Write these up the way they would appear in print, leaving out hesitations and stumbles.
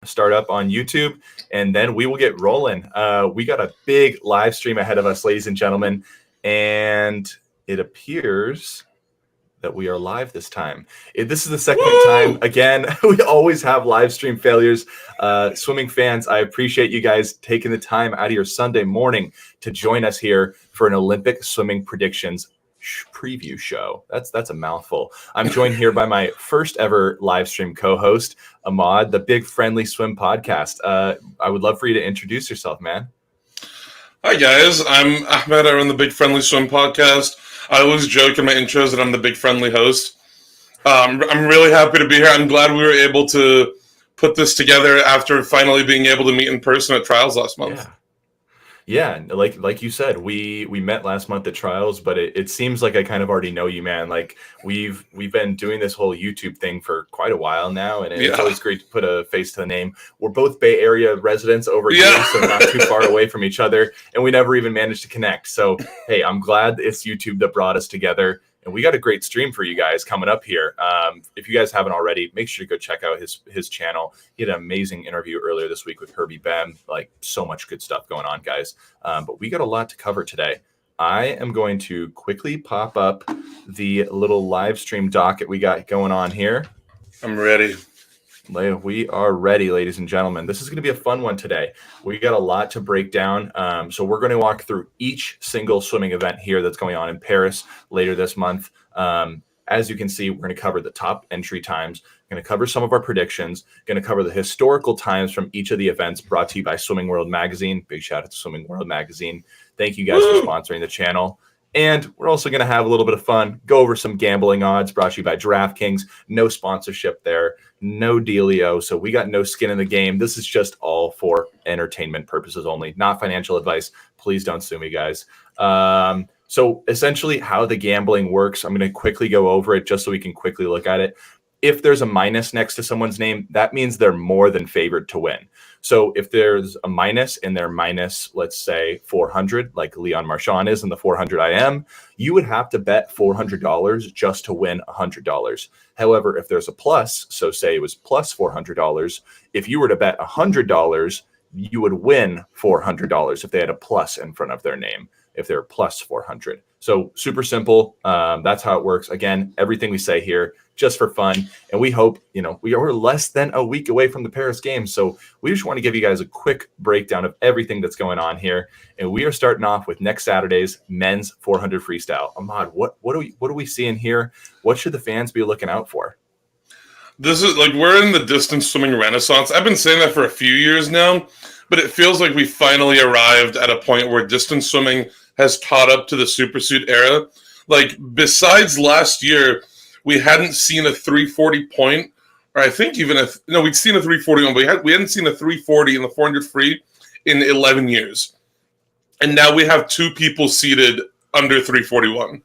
start up on YouTube, and then we will get rolling. We got a big live stream ahead of us, ladies and gentlemen, and it appears that we are live this time. This is the second time. Again, we always have live stream failures. Swimming fans, I appreciate you guys taking the time out of your Sunday morning to join us here for an Olympic swimming predictions preview show. That's a mouthful. I'm joined here by my first ever live stream co-host, Ahmad, the Big Friendly Swim Podcast. I would love for you to introduce yourself, man. Hi guys, I'm Ahmad. I run the Big Friendly Swim Podcast. I always joke in my intros that I'm the big friendly host. I'm really happy to be here. I'm glad we were able to put this together after finally being able to meet in person at trials last month. Yeah, like you said, we met last month at trials, but it seems like I kind of already know you, man. Like we've been doing this whole YouTube thing for quite a while now, and it's always great to put a face to the name. We're both Bay Area residents over here, so not too far away from each other, and we never even managed to connect. So hey, I'm glad it's YouTube that brought us together. And we got a great stream for you guys coming up here. If you guys haven't already, make sure to go check out his channel. He had an amazing interview earlier this week with Herbie Bem. Like, so much good stuff going on, guys. But we got a lot to cover today. I am going to quickly pop up the little live stream docket we got going on here. I'm ready. We are ready, ladies and gentlemen. This is going to be a fun one today. We got a lot to break down. So we're going to walk through each single swimming event here that's going on in Paris later this month. As you can see, we're going to cover the top entry times, going to cover some of our predictions, going to cover the historical times from each of the events brought to you by Swimming World Magazine. Big shout out to Swimming World Magazine. Thank you guys for sponsoring the channel. And we're also going to have a little bit of fun, go over some gambling odds brought to you by DraftKings. No sponsorship there, no dealio. So we got no skin in the game. This is just all for entertainment purposes only, not financial advice. Please don't sue me, guys. So essentially how the gambling works, I'm going to quickly go over it just so we can quickly look at it. If there's a minus next to someone's name, that means they're more than favored to win. So if there's a minus and they're minus, let's say 400, like Leon Marchand is in the 400 IM, you would have to bet $400 just to win $100. However, if there's a plus, so say it was plus $400, if you were to bet $100, you would win $400 if they had a plus in front of their name, if they're plus 400. So super simple. That's how it works. Again, everything we say here, just for fun. And we hope, we are less than a week away from the Paris Games. So we just want to give you guys a quick breakdown of everything that's going on here. And we are starting off with next Saturday's men's 400 freestyle. Ahmad, what are we seeing here? What should the fans be looking out for? This is we're in the distance swimming renaissance. I've been saying that for a few years now, but it feels like we finally arrived at a point where distance swimming has caught up to the supersuit era. Besides last year, we hadn't seen a 340 point, or I think even we'd seen a 341, but we hadn't seen a 340 in the 400 free in 11 years. And now we have two people seated under 341.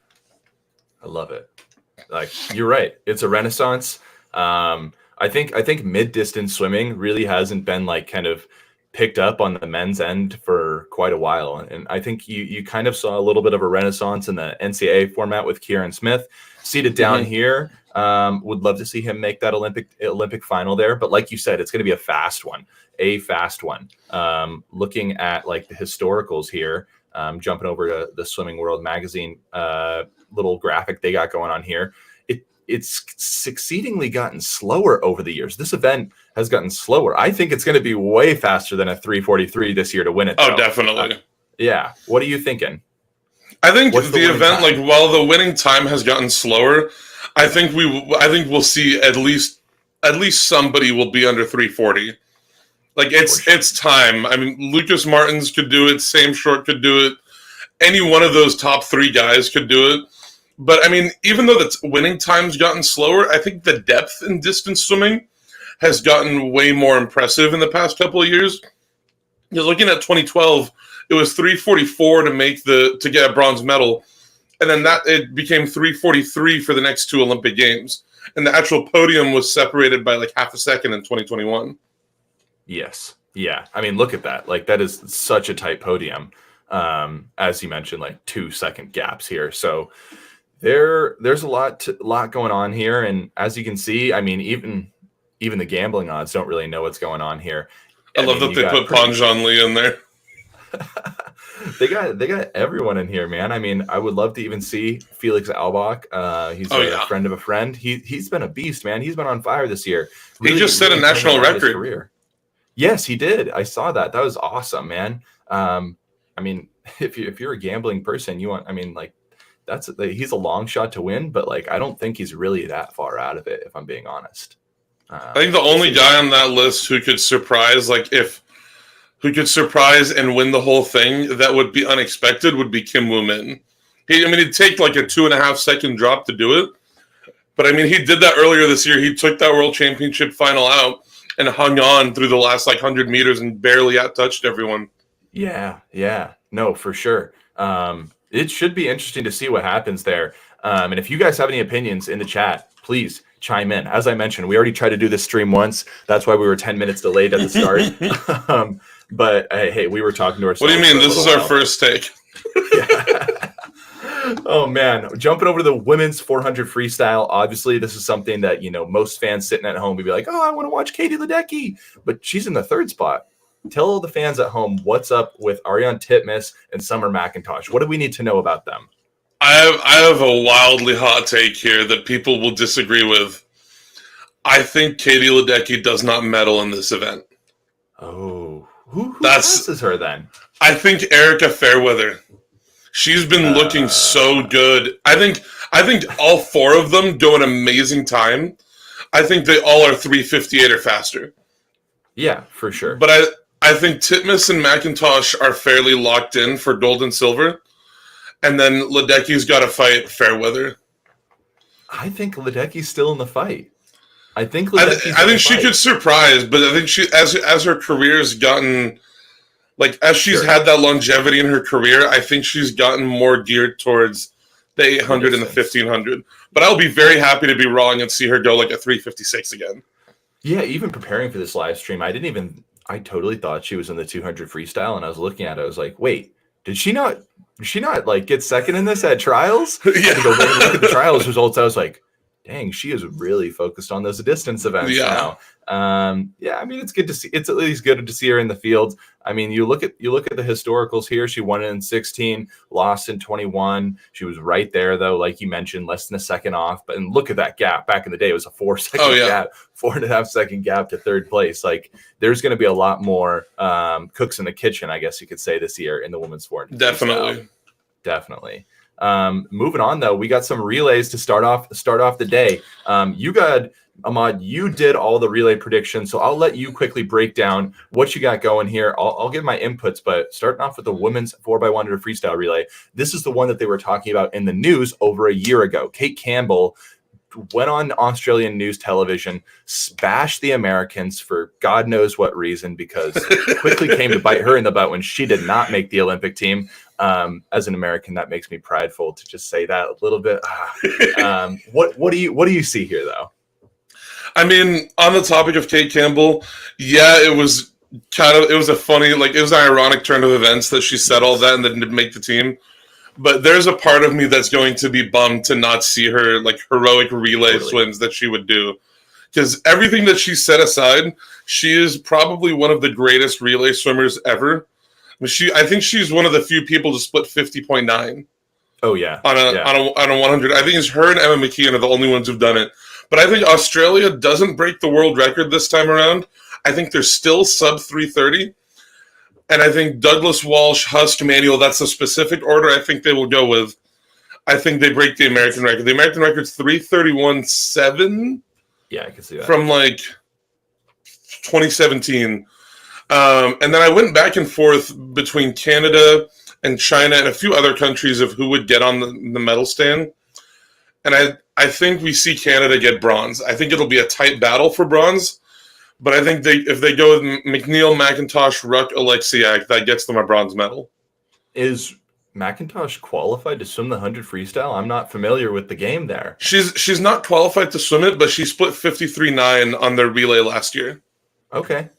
I love it. You're right. It's a renaissance. I think mid-distance swimming really hasn't been kind of picked up on the men's end for quite a while. And I think you kind of saw a little bit of a renaissance in the NCAA format with Kieran Smith seated down here. Would love to see him make that Olympic final there. But like you said, it's going to be a fast one. Looking at the historicals here, jumping over to the Swimming World Magazine little graphic they got going on here. It's succeedingly gotten slower over the years. This event has gotten slower. I think it's going to be way faster than a 343 this year to win it. Oh, definitely. Yeah. What are you thinking? I think the event, while the winning time has gotten slower, I think we'll see at least somebody will be under 340. It's time. I mean, Lucas Martins could do it. Sam Short could do it. Any one of those top three guys could do it. But, I mean, even though the winning time's gotten slower, I think the depth in distance swimming has gotten way more impressive in the past couple of years. You're looking at 2012, it was 344 to get a bronze medal, and then it became 343 for the next two Olympic Games. And the actual podium was separated by half a second in 2021. Yes. Yeah. I mean, look at that. That is such a tight podium. As you mentioned, 2-second gaps here. So there's a lot going on here, and as you can see, I mean, even the gambling odds don't really know what's going on here. I love that they put Panjan Lee in there. They got everyone in here, man. I mean, I would love to even see Felix Albach. He's a friend of a friend. He's been a beast, man. He's been on fire this year. He just set a national record. Yes, he did. I saw that. That was awesome, man. I mean, if you're a gambling person, he's a long shot to win, but like I don't think he's really that far out of it, if I'm being honest. I think the only guy on that list who could surprise, who could surprise and win the whole thing that would be unexpected would be Kim Woo-min. It'd take like a 2.5 second drop to do it. But I mean, he did that earlier this year. He took that World Championship final out and hung on through the last 100 meters and barely touched everyone. Yeah. No, for sure. It should be interesting to see what happens there. And if you guys have any opinions in the chat, please chime in. As I mentioned, we already tried to do this stream once. That's why we were 10 minutes delayed at the start. But hey, we were talking to ourselves. What do you mean? This is our first take. Oh man, jumping over to the women's 400 freestyle. Obviously, this is something that most fans sitting at home would be like, "Oh, I want to watch Katie Ledecky," but she's in the third spot. Tell the fans at home what's up with Ariane Titmus and Summer McIntosh. What do we need to know about them? I have a wildly hot take here that people will disagree with. I think Katie Ledecky does not medal in this event. Oh, who passes her then? I think Erica Fairweather. She's been looking so good. I think all four of them do an amazing time. I think they all are 3:58 or faster. Yeah, for sure. But I think Titmus and McIntosh are fairly locked in for gold and silver. And then Ledecky's got to fight Fairweather. I think Ledecky's still in the fight. I think she could surprise, but I think she, as her career's gotten, as she's had that longevity in her career, I think she's gotten more geared towards the 800 and the 1500. But I'll be very happy to be wrong and see her go a 3:56 again. Yeah, even preparing for this live stream, I totally thought she was in the 200 freestyle, and I was looking at it, I was like, wait, did she not get second in this at trials? Yeah. I had to go back and look at the trials results. I was like, dang, she is really focused on those distance events now. It's good to see. It's at least good to see her in the field. I mean, you look at the historicals here. She won in 16, lost in 21. She was right there though, like you mentioned, less than a second off. But and look at that gap. Back in the day, it was a 4-second gap, 4.5 second gap to third place. There's going to be a lot more cooks in the kitchen, I guess you could say, this year in the women's sport. Definitely. Moving on though, we got some relays to start off the day. Ahmad, you did all the relay predictions, so I'll let you quickly break down what you got going here. I'll give my inputs, but starting off with the women's 4x100 freestyle relay, this is the one that they were talking about in the news over a year ago. Kate Campbell went on Australian news television, bashed the Americans for God knows what reason, because it quickly came to bite her in the butt when she did not make the Olympic team. As an American, that makes me prideful to just say that a little bit. What do you see here, though? I mean, on the topic of Kate Campbell, it was a funny, it was an ironic turn of events that she said all that and then didn't make the team. But there's a part of me that's going to be bummed to not see her heroic relay swims that she would do. Because everything that she set aside, she is probably one of the greatest relay swimmers ever. I think she's one of the few people to split 50.9. Oh yeah. On a 100. I think it's her and Emma McKeon are the only ones who've done it. But I think Australia doesn't break the world record this time around. I think they're still sub 330. And I think Douglas Walsh, Husk, Manuel, that's the specific order I think they will go with. I think they break the American record. The American record's 331.7. Yeah, I can see that. From 2017. And then I went back and forth between Canada and China and a few other countries of who would get on the medal stand. And I think we see Canada get bronze. I think it'll be a tight battle for bronze. But I think if they go with McNeil, McIntosh, Ruck, Alexiak, that gets them a bronze medal. Is McIntosh qualified to swim the 100 freestyle? I'm not familiar with the game there. She's not qualified to swim it, but she split 53.9 on their relay last year. Okay.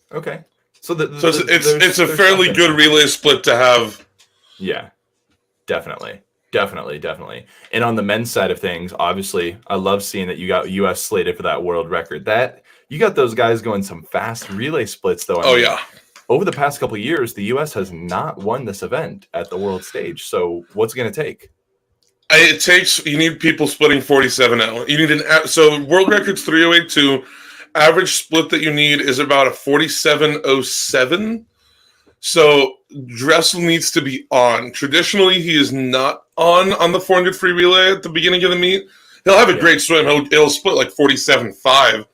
So it's a fairly good relay split to have. Yeah, definitely. And on the men's side of things, obviously, I love seeing that you got U.S. slated for that world record. That You got those guys going some fast relay splits, though. Oh, yeah. Over the past couple of years, the U.S. has not won this event at the world stage. So what's it going to take? You need people splitting 47-0. You need so world record's 308.2. Average split that you need is about a 47.07. So Dressel needs to be on. Traditionally, he is not on the 400 free relay at the beginning of the meet. He'll have a great swim. He'll split like 47.5.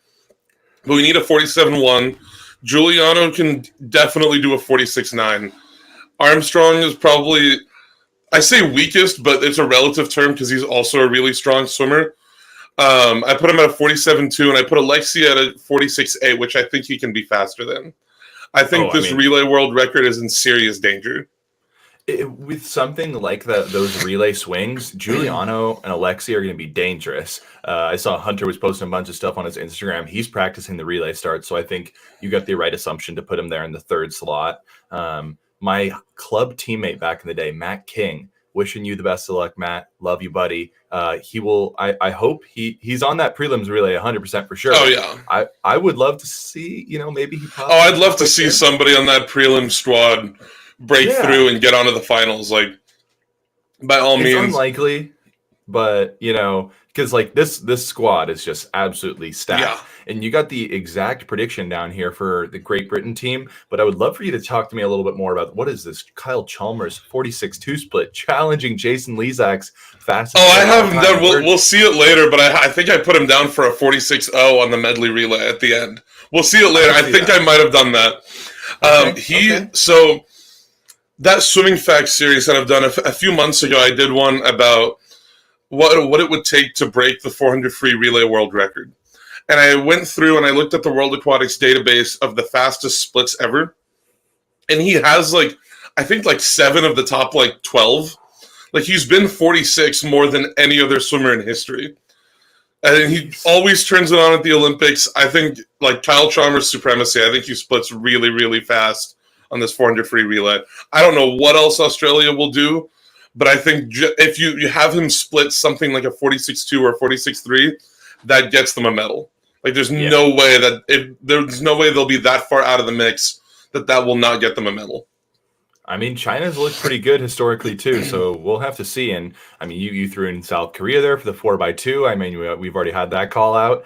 But we need a 47.1. Giuliano can definitely do a 46.9. Armstrong is probably, I say weakest, but it's a relative term because he's also a really strong swimmer. I put him at a 47.2, and I put Alexia at a 46.8, which I think he can be faster than. I think this relay world record is in serious danger. With something like those relay swings, Giuliano and Alexia are going to be dangerous. I saw Hunter was posting a bunch of stuff on his Instagram. He's practicing the relay start, so I think you got the right assumption to put him there in the third slot. My club teammate back in the day, Matt King, wishing you the best of luck, Matt. Love you, buddy. He will. I hope he's on that prelims relay 100% for sure. Oh yeah. I would love to see. Maybe he. I'd love to see somebody on that prelim squad break through and get onto the finals. Like, by all means, unlikely, but because like this squad is just absolutely stacked. Yeah. And you got the exact prediction down here for the Great Britain team, but I would love for you to talk to me a little bit more about what is this Kyle Chalmers 46.2 split challenging Jason Lezak's fastest. I have him done. We'll see it later, but I think I put him down for a 46.0 on the medley relay at the end. We'll see it later. I think I might have done that. So that swimming facts series that I've done a few months ago, I did one about what it would take to break the 400 free relay world record. And I went through and I looked at the World Aquatics database of the fastest splits ever. And he has I think 7 of the top 12. He's been 46 more than any other swimmer in history. And he always turns it on at the Olympics. I think Kyle Chalmers' supremacy, I think he splits really, really fast on this 400 free relay. I don't know what else Australia will do, but I think if you have him split something like a 46.2 or 46.3, that gets them a medal. There's no way there's no way they'll be that far out of the mix that will not get them a medal. I mean, China's looked pretty good historically too, so we'll have to see. And I mean, you threw in South Korea there for the 4x2. I mean, we've already had that call out.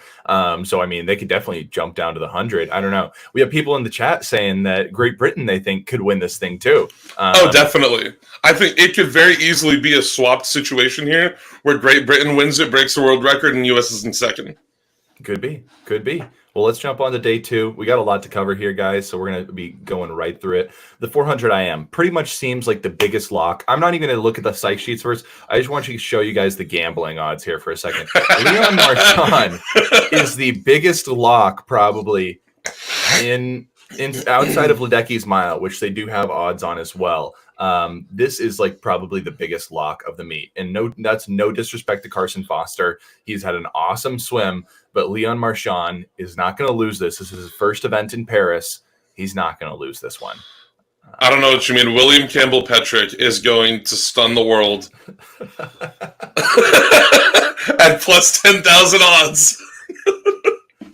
So I mean, they could definitely jump down to the 100. I don't know. We have people in the chat saying that Great Britain they think could win this thing too. Definitely. I think it could very easily be a swapped situation here, where Great Britain wins it, breaks the world record, and U.S. is in second. Could be. Well, let's jump on to day 2. We got a lot to cover here, guys, so we're going to be going right through it. The 400 IM pretty much seems like the biggest lock. I'm not even going to look at the psych sheets first. I just want you to show you guys the gambling odds here for a second. Leon Marchand is the biggest lock probably in outside of Ledecky's Mile, which they do have odds on as well. This is probably the biggest lock of the meet. And that's no disrespect to Carson Foster. He's had an awesome swim, but Leon Marchand is not going to lose this. This is his first event in Paris. He's not going to lose this one. I don't know what you mean. William Campbell Petrick is going to stun the world at plus 10,000 odds.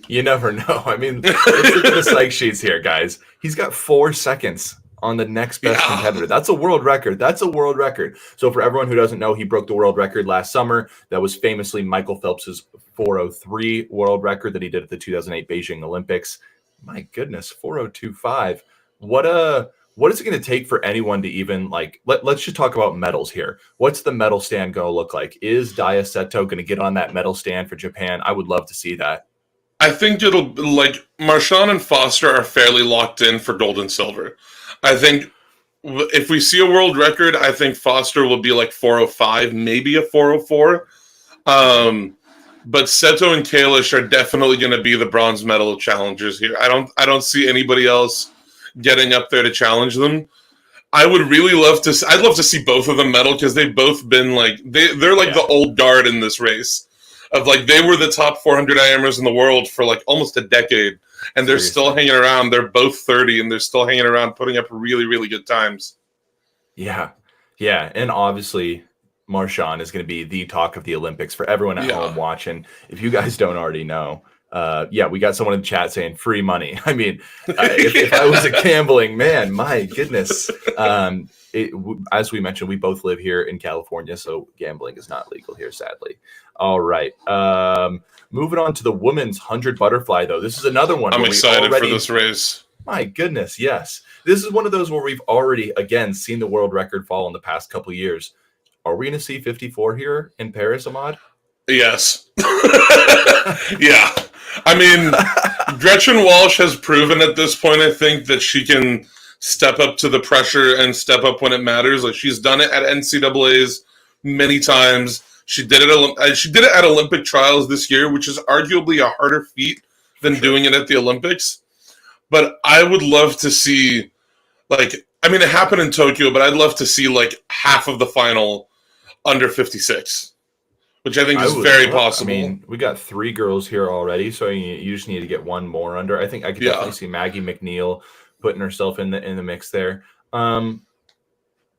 You never know. I mean, let's look at the psych sheets here, guys. He's got 4 seconds on the next best competitor. That's a world record. So for everyone who doesn't know, he broke the world record last summer. That was famously Michael Phelps's 4:03 world record that he did at the 2008 Beijing Olympics. My goodness, 4:02.5. What is it going to take for anyone to even let's just talk about medals here. What's the medal stand going to look like? Is Daya Seto going to get on that medal stand for Japan? I would love to see that. I think it'll Marchand and Foster are fairly locked in for gold and silver. I think if we see a world record, I think Foster will be 4:05, maybe a 4:04. But Seto and Kalish are definitely going to be the bronze medal challengers here. I don't see anybody else getting up there to challenge them. I would really love to. I'd love to see both of them medal because they've both been they're the old guard in this race. Of they were the top 400 IMers in the world for almost a decade, and they're still hanging around. They're both 30, and they're still hanging around, putting up really, really good times. Yeah, and obviously Marchand is going to be the talk of the Olympics for everyone at home watching. If you guys don't already know, We got someone in the chat saying free money. I mean, if I was a gambling man, my goodness. As we mentioned, we both live here in California, so gambling is not legal here, sadly. All right. Moving on to the women's 100 butterfly, though. This is another one. I'm excited for this race. My goodness, yes. This is one of those where we've already, again, seen the world record fall in the past couple of years. Are we going to see 54 here in Paris, Ahmad? Yes. Yeah. I mean, Gretchen Walsh has proven at this point, I think, that she can step up to the pressure and step up when it matters. Like, she's done it at NCAAs many times. She did it at Olympic trials this year, which is arguably a harder feat than doing it at the Olympics. But I would love to see, it happened in Tokyo, but I'd love to see, half of the final under 56, which I think is very possible. I mean, we got 3 girls here already, so you just need to get one more under. I think I could definitely see Maggie McNeil putting herself in the mix there.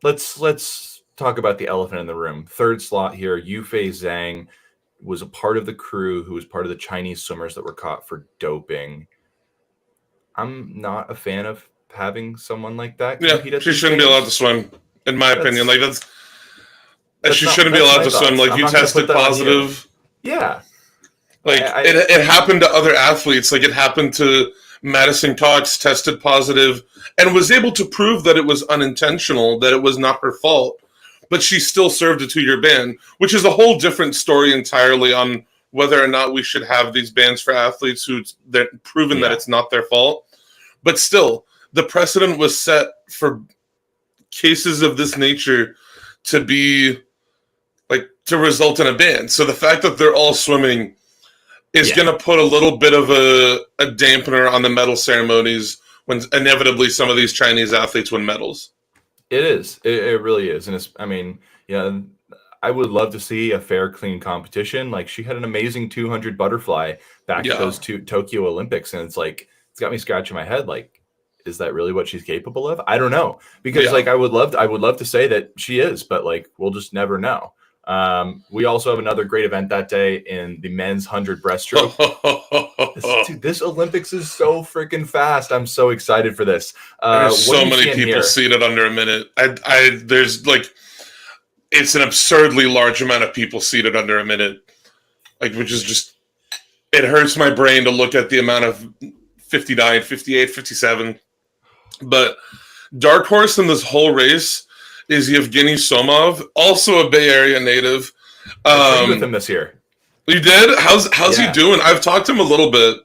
Let's talk about the elephant in the room. 3rd slot here, Yufei Zhang was a part of the crew who was part of the Chinese swimmers that were caught for doping. I'm not a fan of having someone like that compete at she shouldn't be allowed to swim, in my opinion. She shouldn't be allowed to swim. You tested positive. Yeah. It happened to other athletes. It happened to Madison Cox, tested positive, and was able to prove that it was unintentional, that it was not her fault. But she still served a 2-year ban, which is a whole different story entirely on whether or not we should have these bans for athletes who've proven that it's not their fault. But still, the precedent was set for cases of this nature to be to result in a ban. So the fact that they're all swimming is going to put a little bit of a dampener on the medal ceremonies when inevitably some of these Chinese athletes win medals. It is. It really is. And I would love to see a fair, clean competition. She had an amazing 200 butterfly back at those 2 Tokyo Olympics. And it's got me scratching my head. Is that really what she's capable of? I don't know. Because I would love to say that she is, but we'll just never know. We also have another great event that day in the men's 100 breaststroke. This Olympics is so freaking fast. I'm so excited for this. There's so many people seated under a minute. It's an absurdly large amount of people seated under a minute. Which is just, it hurts my brain to look at the amount of 59, 58, 57. But dark horse in this whole race is Yevgeny Somov, also a Bay Area native. I played with him this year. You did? How's he doing? I've talked to him a little bit,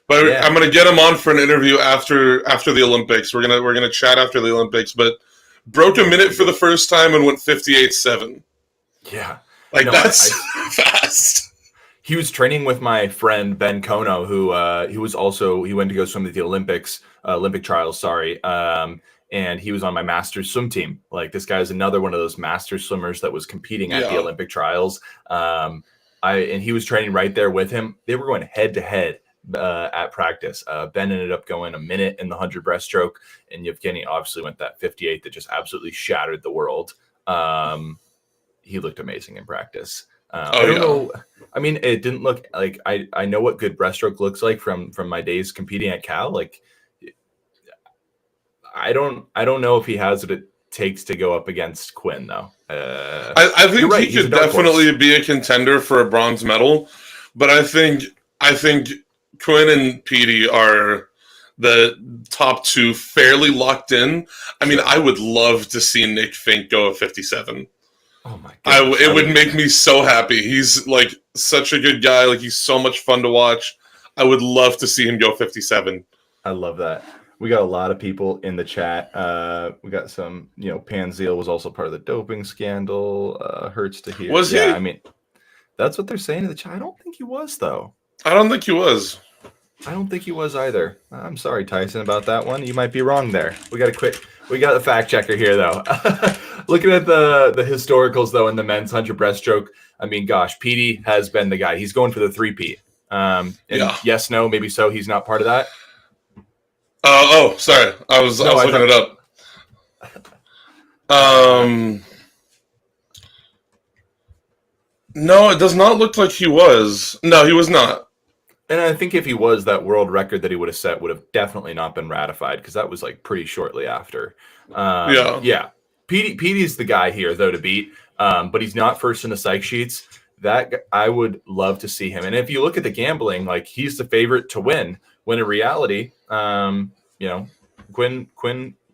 but I'm going to get him on for an interview after the Olympics. We're gonna chat after the Olympics. But broke a minute for the first time and went 58.7. Yeah, that's fast. He was training with my friend Ben Kono, who he went to go swim at the Olympic trials. Sorry. And he was on my master's swim team. This guy is another one of those master swimmers that was competing at the Olympic trials. And he was training right there with him. They were going head to head at practice. Ben ended up going a minute in the 100 breaststroke, and Yevgeny obviously went that 58 that just absolutely shattered the world. He looked amazing in practice. I don't know. I mean, it didn't look like I know what good breaststroke looks like from my days competing at Cal. I don't know if he has what it takes to go up against Quinn, though. I think he could definitely be a contender for a bronze medal, but I think Quinn and Petey are the top 2 fairly locked in. I mean, I would love to see Nick Fink go at 57. Oh my god! It would make me so happy. He's such a good guy. He's so much fun to watch. I would love to see him go 57. I love that. We got a lot of people in the chat. We got some, Panzeal was also part of the doping scandal. Hurts to hear. Was he? I mean, that's what they're saying in the chat. I don't think he was, though. I don't think he was. I don't think he was either. I'm sorry, Tyson, about that one. You might be wrong there. We got a fact checker here, though. Looking at the historicals, though, in the men's 100 breaststroke, I mean, gosh, Petey has been the guy. He's going for the 3-peat. Yes, no, maybe so. He's not part of that. Sorry. I was looking it up. No, it does not look like he was. No, he was not. And I think if he was, that world record that he would have set would have definitely not been ratified because that was like pretty shortly after. Yeah. Petey's the guy here though to beat, but he's not first in the psych sheets. I would love to see him. And if you look at the gambling, like he's the favorite to win. When in reality, Quinn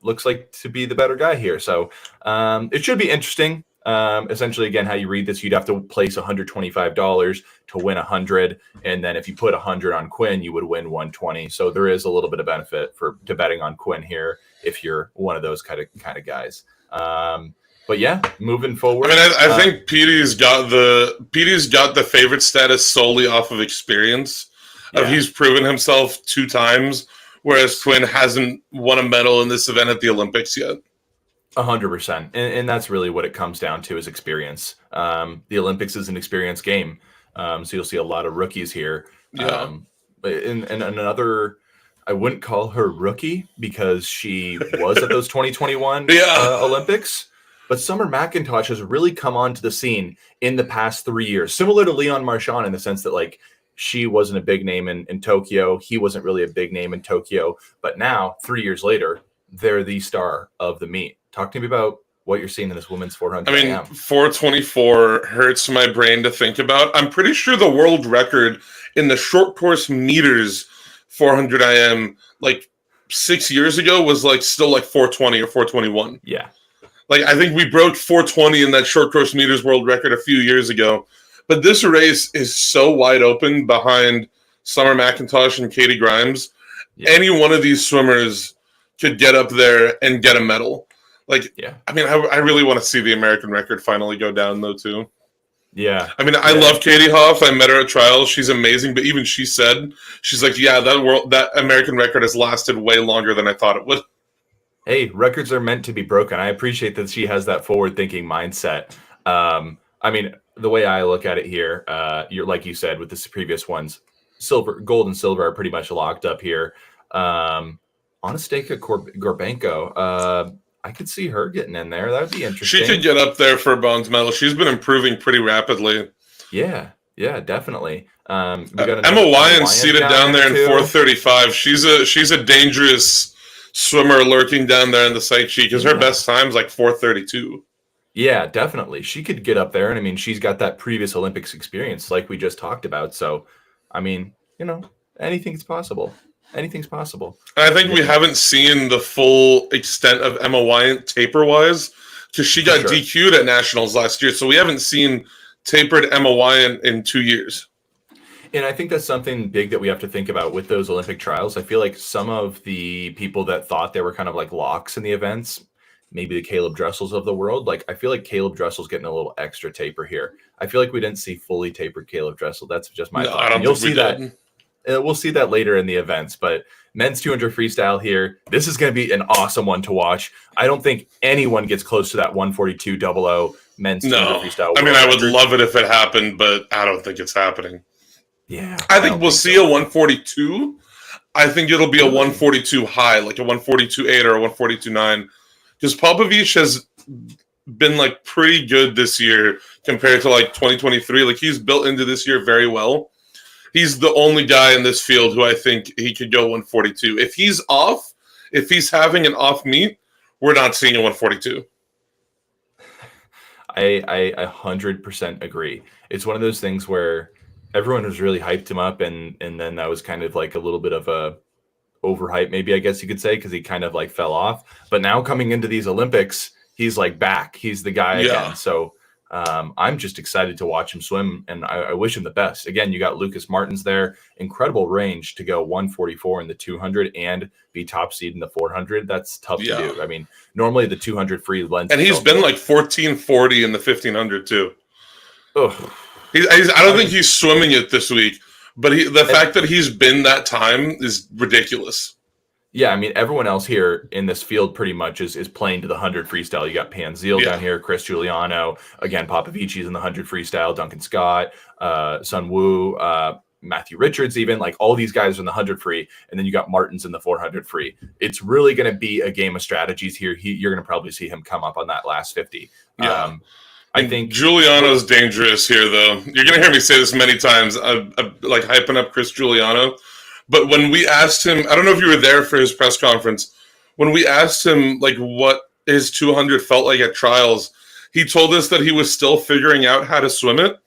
looks like to be the better guy here. So it should be interesting. Essentially, again, how you read this, you'd have to place $125 to win 100, and then if you put 100 on Quinn, you would win 120. So there is a little bit of benefit to betting on Quinn here if you're one of those kind of guys. But yeah, moving forward. I mean, I think Petey's got the favorite status solely off of experience. Yeah. He's proven himself 2 times, whereas Quinn hasn't won a medal in this event at the Olympics yet. 100%. And that's really what it comes down to is experience. The Olympics is an experience game. So you'll see a lot of rookies here. Yeah. And another, I wouldn't call her rookie because she was at those 2021 Olympics. But Summer McIntosh has really come onto the scene in the past 3 years, similar to Leon Marchand in the sense that like she wasn't a big name in Tokyo. He wasn't really a big name in Tokyo. But now, 3 years later, they're the star of the meet. Talk to me about what you're seeing in this women's 400 I mean, 424 hurts my brain to think about. I'm pretty sure the world record in the short course meters 400 IM like 6 years ago was like still like 420 or 421. Yeah. Like I think we broke 420 in that short course meters world record a few years ago. But this race is so wide open behind Summer McIntosh and Katie Grimes. Yeah. Any one of these swimmers could get up there and get a medal. Like, yeah. I mean, I really want to see the American record finally go down, though, too. Yeah. I mean, I love Katie Hoff. I met her at trials. She's amazing. But even she said, she's like, yeah, that American record has lasted way longer than I thought it would. Hey, records are meant to be broken. I appreciate that she has that forward-thinking mindset. I mean, the way I look at it here, you're like you said with the previous ones, gold and silver are pretty much locked up here. Anastasiya Gorbenko, I could see her getting in there. That would be interesting. She could get up there for a bronze medal. She's been improving pretty rapidly. Yeah, definitely. We got Emma Wyan seated down there in 435. She's a dangerous swimmer lurking down there in the sight sheet because her best time's like 432. Yeah, definitely. She could get up there, and I mean, she's got that previous Olympics experience, like we just talked about. So, I mean, anything's possible. Anything's possible. I think we haven't seen the full extent of Emma Wyan taper-wise because she got DQ'd at Nationals last year. So we haven't seen tapered Emma Wyan in 2 years. And I think that's something big that we have to think about with those Olympic trials. I feel like some of the people that thought they were kind of like locks in the events, maybe the Caleb Dressels of the world, like I feel like Caleb Dressel's getting a little extra taper here. I feel like we didn't see fully tapered Caleb Dressel. That's just my thought. I don't You'll think see that. We'll see that later in the events, but men's 200 freestyle here. This is going to be an awesome one to watch. I don't think anyone gets close to that 142.00 men's 200 freestyle. I mean, I would love it if it happened, but I don't think it's happening. Yeah. I think we'll see a 142. I think it'll be a 142 high, like a 142.8 or a 142.9, because Popovich has been like pretty good this year compared to like 2023. Like he's built into this year very well. He's the only guy in this field who I think he could go 142. If he's off, if he's having an off meet, we're not seeing a 142. I 100% agree. It's one of those things where everyone has really hyped him up, and then that was kind of like a little bit of a overhype, maybe I guess you could say, because he kind of like fell off. But now coming into these Olympics, he's like back. He's the guy again. So I'm just excited to watch him swim, and I wish him the best. Again, you got Lucas Martins there. Incredible range to go 144 in the 200 and be top seed in the 400. That's tough to do. I mean, normally the 200 free lens. And he's been like 1440 in the 1500 too. Oh, I don't think he's swimming it this week, but the fact that he's been that time is ridiculous. Yeah, I mean, everyone else here in this field pretty much is playing to the 100 freestyle. You got Panzil down here, Chris Giuliano. Again, Popovici's in the 100 freestyle. Duncan Scott, Sun Wu, Matthew Richards even. Like, all these guys are in the 100 free. And then you got Martins in the 400 free. It's really going to be a game of strategies here. You're going to probably see him come up on that last 50. Yeah. I think Giuliano's dangerous here, though. You're going to hear me say this many times. I'm like hyping up Chris Giuliano. But when we asked him, I don't know if you were there for his press conference, when we asked him like what his 200 felt like at trials, he told us that he was still figuring out how to swim it.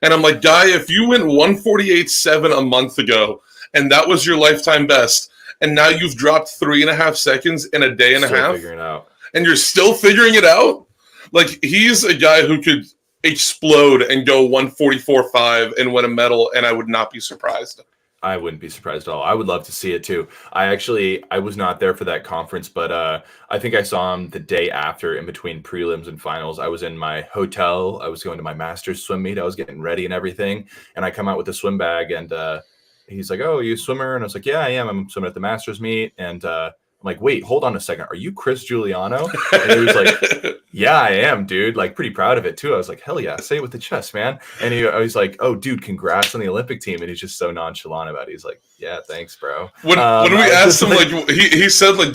And I'm like, guy, if you went 148.7 a month ago, and that was your lifetime best, and now you've dropped 3.5 seconds in a day and a half, figuring it out, and you're still figuring it out, like he's a guy who could explode and go 144.5 and win a medal, and I would not be surprised. I wouldn't be surprised at all. I would love to see it too. I was not there for that conference, but I think I saw him the day after, in between prelims and finals. I was in my hotel. I was going to my master's swim meet. I was getting ready and everything, and I come out with a swim bag, and he's like, "Oh, are you a swimmer?" And I was like, "Yeah, I am. I'm swimming at the master's meet." And I'm like, "Wait, hold on a second. Are you Chris Giuliano?" And he was like, "Yeah, I am, dude." Like, pretty proud of it too. I was like, "Hell yeah, say it with the chest, man." And I was like, "Oh, dude, congrats on the Olympic team." And he's just so nonchalant about it. He's like, "Yeah, thanks, bro." When we asked him, like he said, like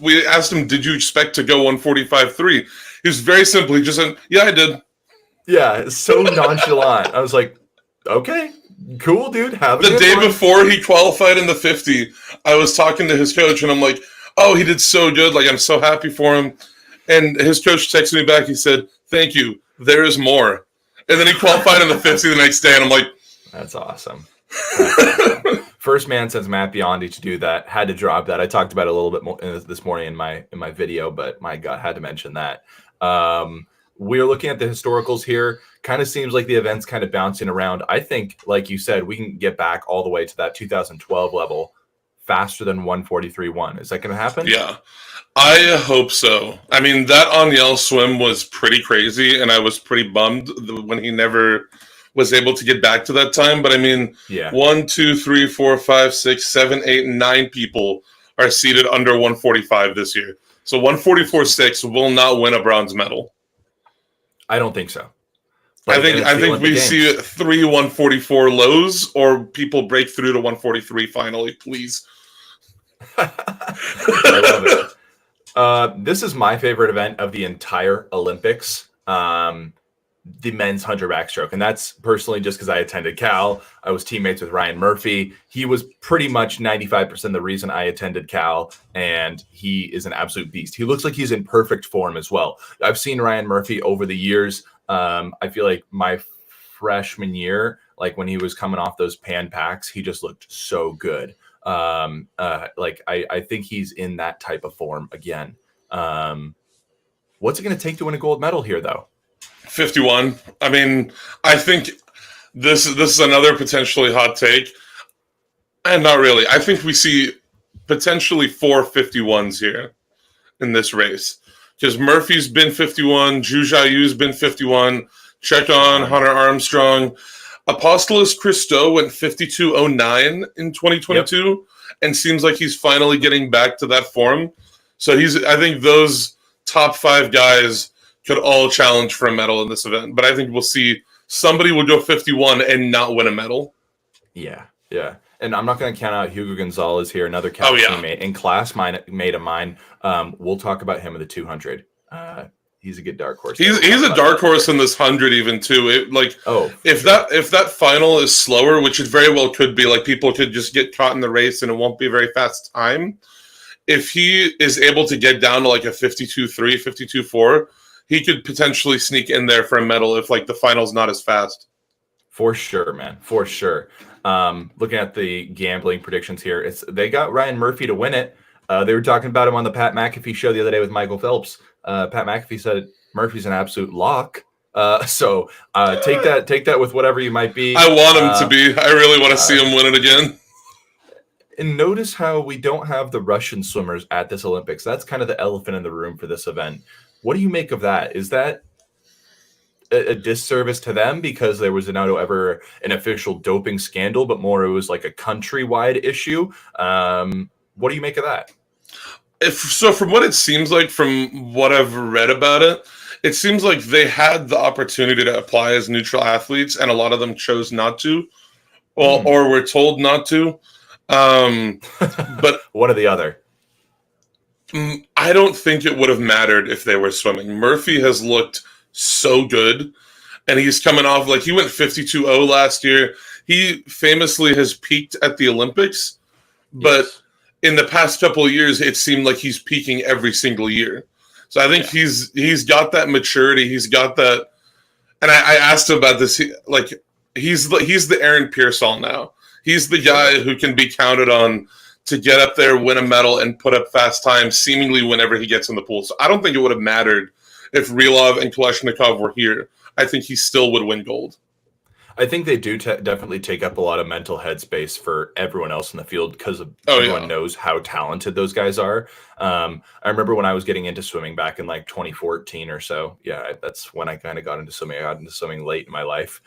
we asked him, "Did you expect to go 145.3?" He was very simple. He just said, "Yeah, I did." Yeah, so nonchalant. I was like, "Okay, cool, dude. Have a the good day one." Before he qualified in the 50, I was talking to his coach, and I'm like, "Oh, he did so good. Like, I'm so happy for him." And his coach texted me back. He said, "Thank you. There is more." And then he qualified in the 50 the next day, and I'm like, "That's awesome." That's awesome. First man since Matt Biondi to do that. Had to drop that. I talked about it a little bit more this morning in my video, but my God, had to mention that. We're looking at the historicals here. Kind of seems like the event's kind of bouncing around. I think, like you said, we can get back all the way to that 2012 level faster than 143.1. Is that going to happen? Yeah, I hope so. I mean, that Aniel swim was pretty crazy, and I was pretty bummed when he never was able to get back to that time. But I mean, 1, 2, 3, 4, 5, 6, 7, 8, 9 people are seated under 145 this year. So 144.6 will not win a bronze medal. I don't think so. I think we see 3 144 lows, or people break through to 143 finally, please. I love it. This is my favorite event of the entire Olympics, the men's 100 backstroke. And that's personally just because I attended Cal. I was teammates with Ryan Murphy. He was pretty much 95% the reason I attended Cal, and he is an absolute beast. He looks like he's in perfect form as well. I've seen Ryan Murphy over the years. I feel like my freshman year, like when he was coming off those pan packs, he just looked so good. I think he's in that type of form again. What's it going to take to win a gold medal here, though? 51. I mean, I think this is another potentially hot take, and not really. I think we see potentially 4 51s here in this race, because Murphy's been 51, Zhu Jiayu's been 51, Chekon, Hunter Armstrong. Apostolos Christou went 52.09 in 2022, and seems like he's finally getting back to that form. So I think those top 5 guys could all challenge for a medal in this event. But I think we'll see somebody will go 51 and not win a medal. Yeah. And I'm not going to count out Hugo Gonzalez here, another Cal teammate in class mate of mine. We'll talk about him in the 200. He's a good dark horse. He's a dark horse in this 100 even too. If that final is slower, which it very well could be, like people could just get caught in the race and it won't be a very fast time. If he is able to get down to like a 52.3, 52.4, he could potentially sneak in there for a medal if like the final's not as fast. For sure, man. For sure. Looking at the gambling predictions here, they got Ryan Murphy to win it. They were talking about him on the Pat McAfee show the other day with Michael Phelps. Pat McAfee said Murphy's an absolute lock. So take that with whatever you might be. I want him to be. I really want to see him win it again. And notice how we don't have the Russian swimmers at this Olympics. That's kind of the elephant in the room for this event. What do you make of that? Is that a disservice to them because there was not ever an official doping scandal, but more it was like a countrywide issue? What do you make of that? From what it seems like, from what I've read about it, it seems like they had the opportunity to apply as neutral athletes, and a lot of them chose not to, or were told not to. But one or the other. I don't think it would have mattered if they were swimming. Murphy has looked so good. And he's coming off, like, he went 52-0 last year. He famously has peaked at the Olympics, but in the past couple of years, it seemed like he's peaking every single year. So I think he's got that maturity. He's got that. And I asked him about this. He's the Aaron Pearsall now. He's the guy who can be counted on to get up there, win a medal, and put up fast times seemingly whenever he gets in the pool. So I don't think it would have mattered if Rylov and Kalashnikov were here. I think he still would win gold. I think they do definitely take up a lot of mental headspace for everyone else in the field because everyone knows how talented those guys are. I remember when I was getting into swimming back in like 2014 or so. Yeah, that's when I kind of got into swimming. I got into swimming late in my life.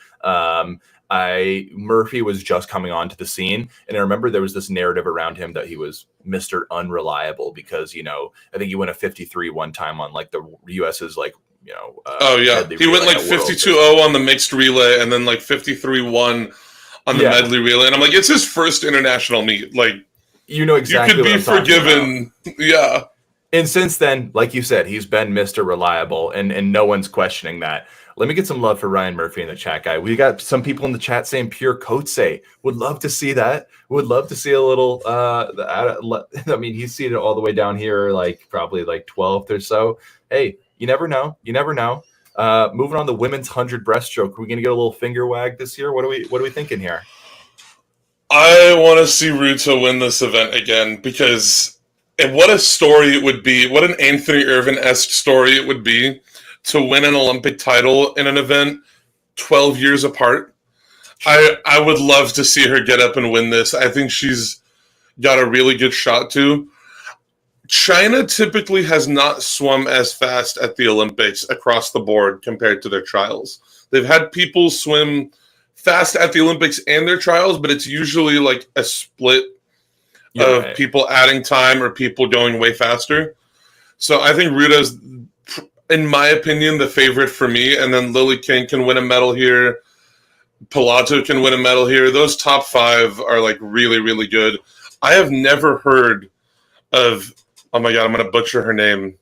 Murphy was just coming onto the scene, and I remember there was this narrative around him that he was Mr. Unreliable because, you know, I think he went a 53 one time on like the US's like, you know, he went like 52-0 on the mixed relay and then like 53-1 on the medley relay. And I'm like, it's his first international meet. Like, you know exactly you could be forgiven. Yeah. And since then, like you said, he's been Mr. Reliable and no one's questioning that. Let me get some love for Ryan Murphy in the chat, guy. We got some people in the chat saying pure Kotse. Would love to see that. Would love to see a little, I mean, he's seated all the way down here, like probably like 12th or so. Hey, you never know. You never know. Moving on the women's 100 breaststroke. Are we going to get a little finger wag this year? What are we thinking here? I want to see Ruta win this event again because what a story it would be. What an Anthony Irvin-esque story it would be to win an Olympic title in an event 12 years apart. I would love to see her get up and win this. I think she's got a really good shot to. China typically has not swum as fast at the Olympics across the board compared to their trials. They've had people swim fast at the Olympics and their trials, but it's usually like a split of people adding time or people going way faster. So I think Ruta's, in my opinion, the favorite for me. And then Lily King can win a medal here. Pilato can win a medal here. Those top five are like really, really good. I have never heard of, oh my God, I'm going to butcher her name.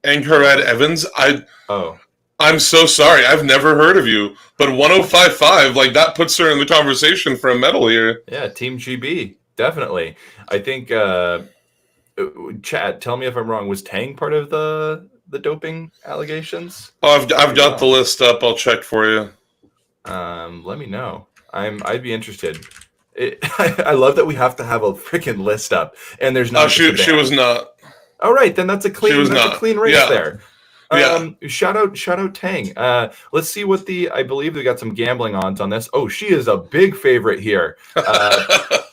Angharad Evans. I'm so sorry. I've never heard of you. But 105.5, like that puts her in the conversation for a medal here. Yeah, Team GB. Definitely. I think, Chad, tell me if I'm wrong. Was Tang part of the doping allegations? Oh, I've got the list up. I'll check for you. Let me know. I'd be interested. I love that we have to have a freaking list up, and there's not. She was not. All right, then that's a clean race there. Shout out Tang. Let's see what I believe we got some gambling odds on this. Oh, she is a big favorite here.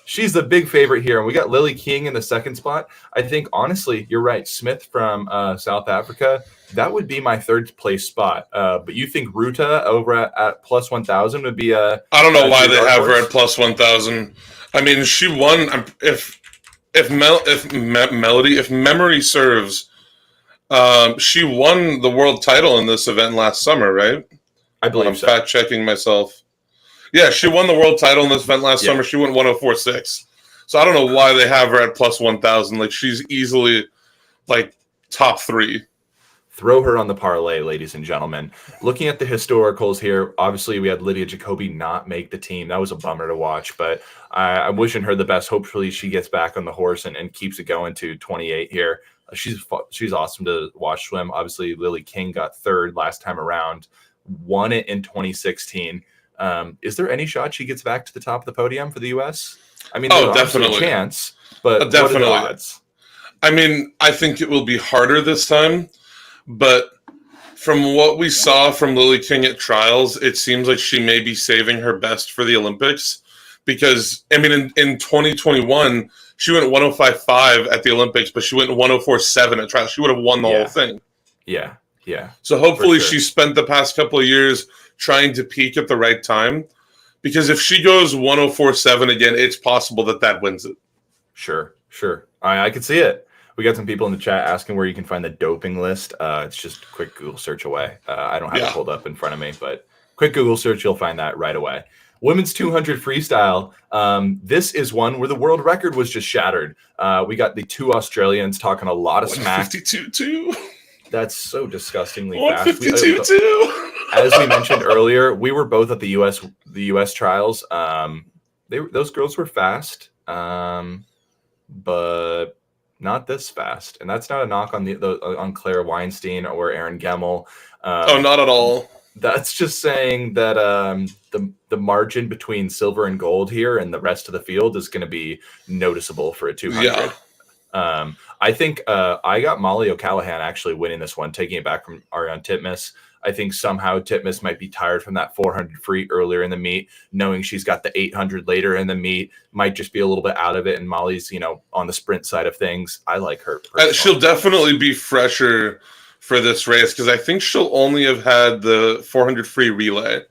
She's the big favorite here, and we got Lily King in the second spot. I think honestly, you're right. Smith from South Africa. That would be my third place spot. But you think Ruta over at plus 1,000 would be a? I don't know why they have her at plus 1,000. I mean, she won. If memory serves, she won the world title in this event last summer, right? I believe I'm so. fact checking myself. Yeah, she won the world title in this event last summer. She went 104.6. So I don't know why they have her at plus 1,000. Like she's easily like top 3. Throw her on the parlay, ladies and gentlemen. Looking at the historicals here, obviously we had Lydia Jacobi not make the team. That was a bummer to watch, but I'm wishing her the best. Hopefully she gets back on the horse and keeps it going to 28 here. She's awesome to watch swim. Obviously, Lily King got third last time around, won it in 2016. Is there any shot she gets back to the top of the podium for the U.S.? I mean, there's definitely a chance, but definitely. What are the odds? I mean, I think it will be harder this time. But from what we saw from Lily King at trials, it seems like she may be saving her best for the Olympics. Because, I mean, in 2021, she went 105.5 at the Olympics, but she went 104.7 at trials. She would have won the whole thing. Yeah. So hopefully she spent the past couple of years trying to peak at the right time. Because if she goes 104.7 again, it's possible that wins it. Sure. I could see it. We got some people in the chat asking where you can find the doping list. It's just a quick Google search away. I don't have it pulled up in front of me, but quick Google search, you'll find that right away. Women's 200 freestyle. This is one where the world record was just shattered. We got the two Australians talking a lot of smack. 52 too. That's so disgustingly fast. 152 too. As we mentioned earlier, we were both at the U.S. trials. Those girls were fast, but not this fast. And that's not a knock on on Claire Weinstein or Erin Gemmel. Oh, not at all. That's just saying that the margin between silver and gold here and the rest of the field is going to be noticeable for a 200. Yeah. I think I got Molly O'Callahan actually winning this one, taking it back from Ariane Titmus. I think somehow Titmus might be tired from that 400 free earlier in the meet, knowing she's got the 800 later in the meet, might just be a little bit out of it. And Molly's, on the sprint side of things. I like her. She'll definitely be fresher for this race because I think she'll only have had the 400 free relay.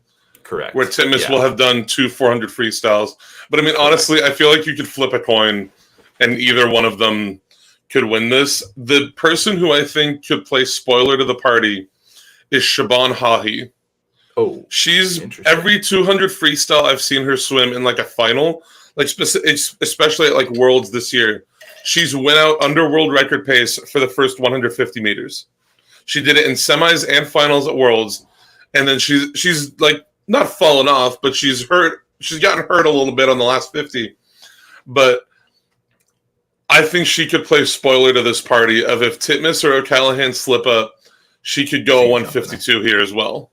Correct. Where Titmus will have done 2 400 freestyles. But I mean, honestly, I feel like you could flip a coin and either one of them could win this. The person who I think could play spoiler to the party is Siobhan Hahi. Oh, she's every 200 freestyle I've seen her swim in like a final, like especially at like Worlds this year. She's went out under world record pace for the first 150 meters. She did it in semis and finals at Worlds, and then she's like not fallen off, but she's hurt. She's gotten hurt a little bit on the last 50, but I think she could play spoiler to this party of if Titmus or O'Callahan slip up, she could go 152 here as well.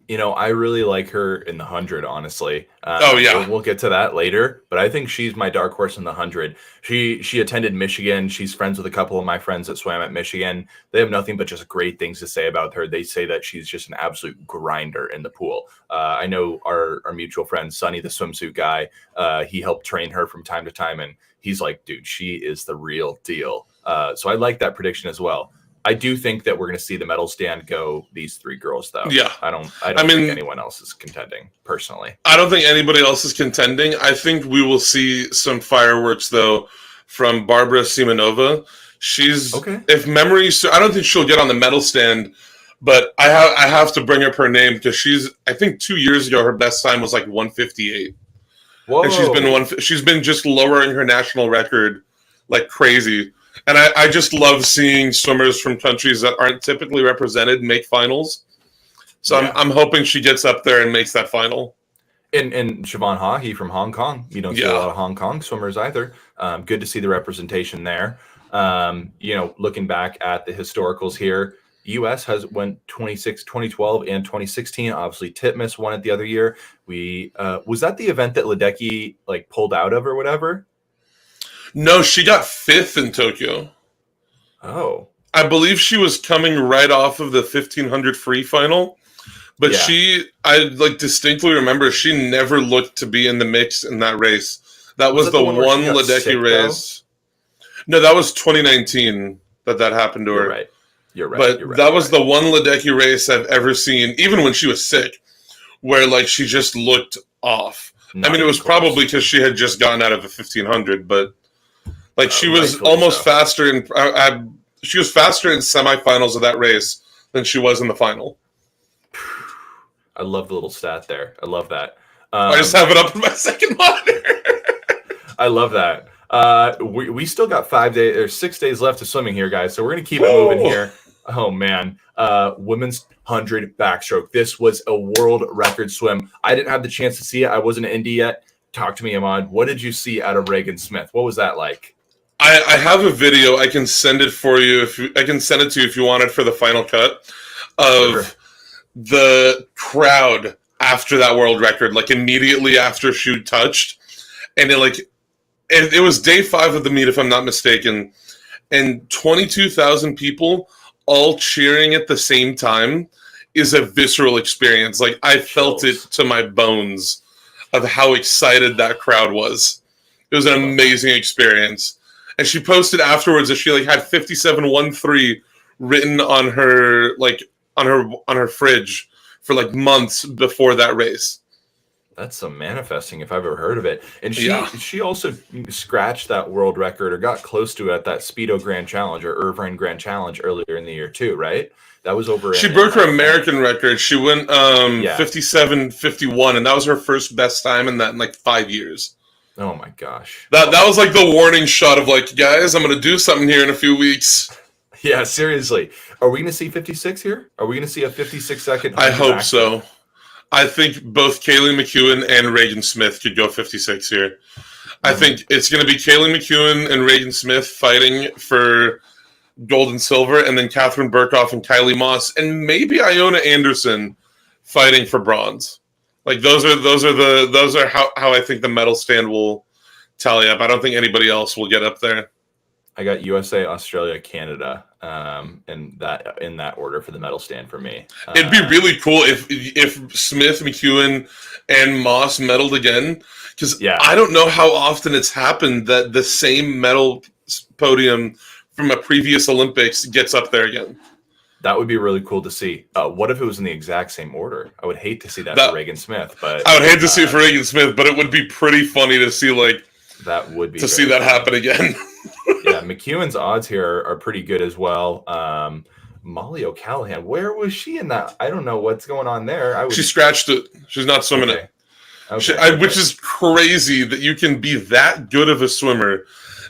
I really like her in the 100, honestly. We'll get to that later, but I think she's my dark horse in the 100. She attended Michigan. She's friends with a couple of my friends that swam at Michigan. They have nothing but just great things to say about her. They say that she's just an absolute grinder in the pool. I know our mutual friend, Sonny, the swimsuit guy, he helped train her from time to time, and he's like, dude, she is the real deal. So I like that prediction as well. I do think that we're going to see the medal stand go these 3 girls, though. Yeah. I don't think anyone else is contending, personally. I don't think anybody else is contending. I think we will see some fireworks, though, from Barbara Simonova. She's, if memory, I don't think she'll get on the medal stand, but I have to bring up her name because I think 2 years ago, her best time was like 158. Whoa. And she's been just lowering her national record like crazy. And I just love seeing swimmers from countries that aren't typically represented make finals. So I'm hoping she gets up there and makes that final. And Siobhan Hahi from Hong Kong. You don't see a lot of Hong Kong swimmers either. Good to see the representation there. Looking back at the historicals here, U.S. has won 2012 and 2016. Obviously, Titmus won it the other year. Was that the event that Ledecky pulled out of or whatever? No, she got 5th in Tokyo. Oh. I believe she was coming right off of the 1500 free final. But I distinctly remember she never looked to be in the mix in that race. That was the one Ledecky race. No, that was 2019 that happened to her. You're right. But that was the one Ledecky race I've ever seen, even when she was sick, where she just looked off. It was probably because she had just gotten out of the 1500, but she was almost faster she was faster in semifinals of that race than she was in the final. I love the little stat there. I love that. I just have it up in my second monitor. I love that. We still got 6 days left of swimming here, guys. So we're gonna keep it moving here. Oh man, women's 100 backstroke. This was a world record swim. I didn't have the chance to see it. I wasn't in Indy yet. Talk to me, Ahmad. What did you see out of Reagan Smith? What was that like? I have a video. I can send it for you. I can send it to you if you want it for the final cut of the crowd after that world record, immediately after she touched, and it was day 5 of the meet, if I'm not mistaken, and 22,000 people all cheering at the same time is a visceral experience. I felt it to my bones of how excited that crowd was. It was an amazing experience. And she posted afterwards that she had 5713 written on her on her fridge for months before that race. That's some manifesting if I've ever heard of it. And she also scratched that world record or got close to it at that Speedo Grand Challenge or Irvine Grand Challenge earlier in the year too, right? That was over. She broke her American record. She went 57:51, and that was her first best time in that in 5 years. Oh my gosh. That was the warning shot of guys, I'm gonna do something here in a few weeks. Yeah, seriously. Are we going to see 56 here? Are we going to see a 56-second? I hope so. I think both Kaylee McEwen and Reagan Smith could go 56 here. I think it's going to be Kaylee McEwen and Reagan Smith fighting for gold and silver, and then Catherine Burkhoff and Kylie Moss, and maybe Iona Anderson fighting for bronze. Like those are how I think the medal stand will tally up. I don't think anybody else will get up there. I got USA, Australia, Canada, in that order for the medal stand for me. It'd be really cool if Smith, McEwen, and Moss medaled again, because I don't know how often it's happened that the same medal podium from a previous Olympics gets up there again. That would be really cool to see. What if it was in the exact same order? I would hate to see that for Reagan Smith, but I would hate to see it for Reagan Smith, but it would be pretty funny to see that would be see that happen again. Yeah, McEwen's odds here are pretty good as well. Molly O'Callahan, where was she in that? I don't know what's going on there. She scratched it. She's not swimming it. Okay. Which is crazy that you can be that good of a swimmer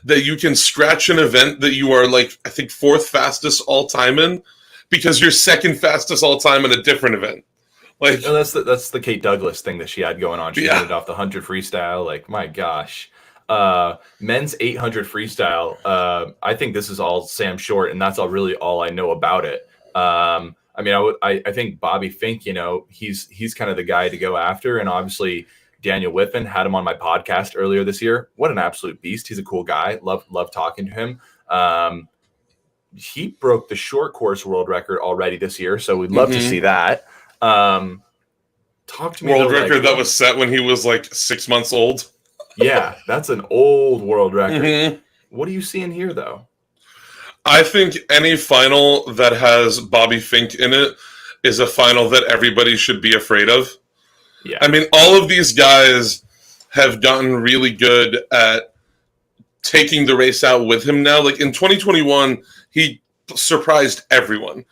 that you can scratch an event that you are I think 4th fastest all time in because you're 2nd fastest all time in a different event. That's the Kate Douglas thing that she had going on. She ended off the 100 freestyle. My gosh. Men's 800 freestyle. I think this is all Sam Short, and that's really all I know about it. I think Bobby Fink, he's kind of the guy to go after, and obviously Daniel Whiffen had him on my podcast earlier this year. What an absolute beast! He's a cool guy. Love talking to him. He broke the short course world record already this year, so we'd love to see that. Talk to me. World record that was set when he was 6 months old. Yeah, that's an old world record. What are you seeing here, though? I think any final that has Bobby Fink in it is a final that everybody should be afraid of. Yeah. I mean, all of these guys have gotten really good at taking the race out with him now. In 2021, he surprised everyone.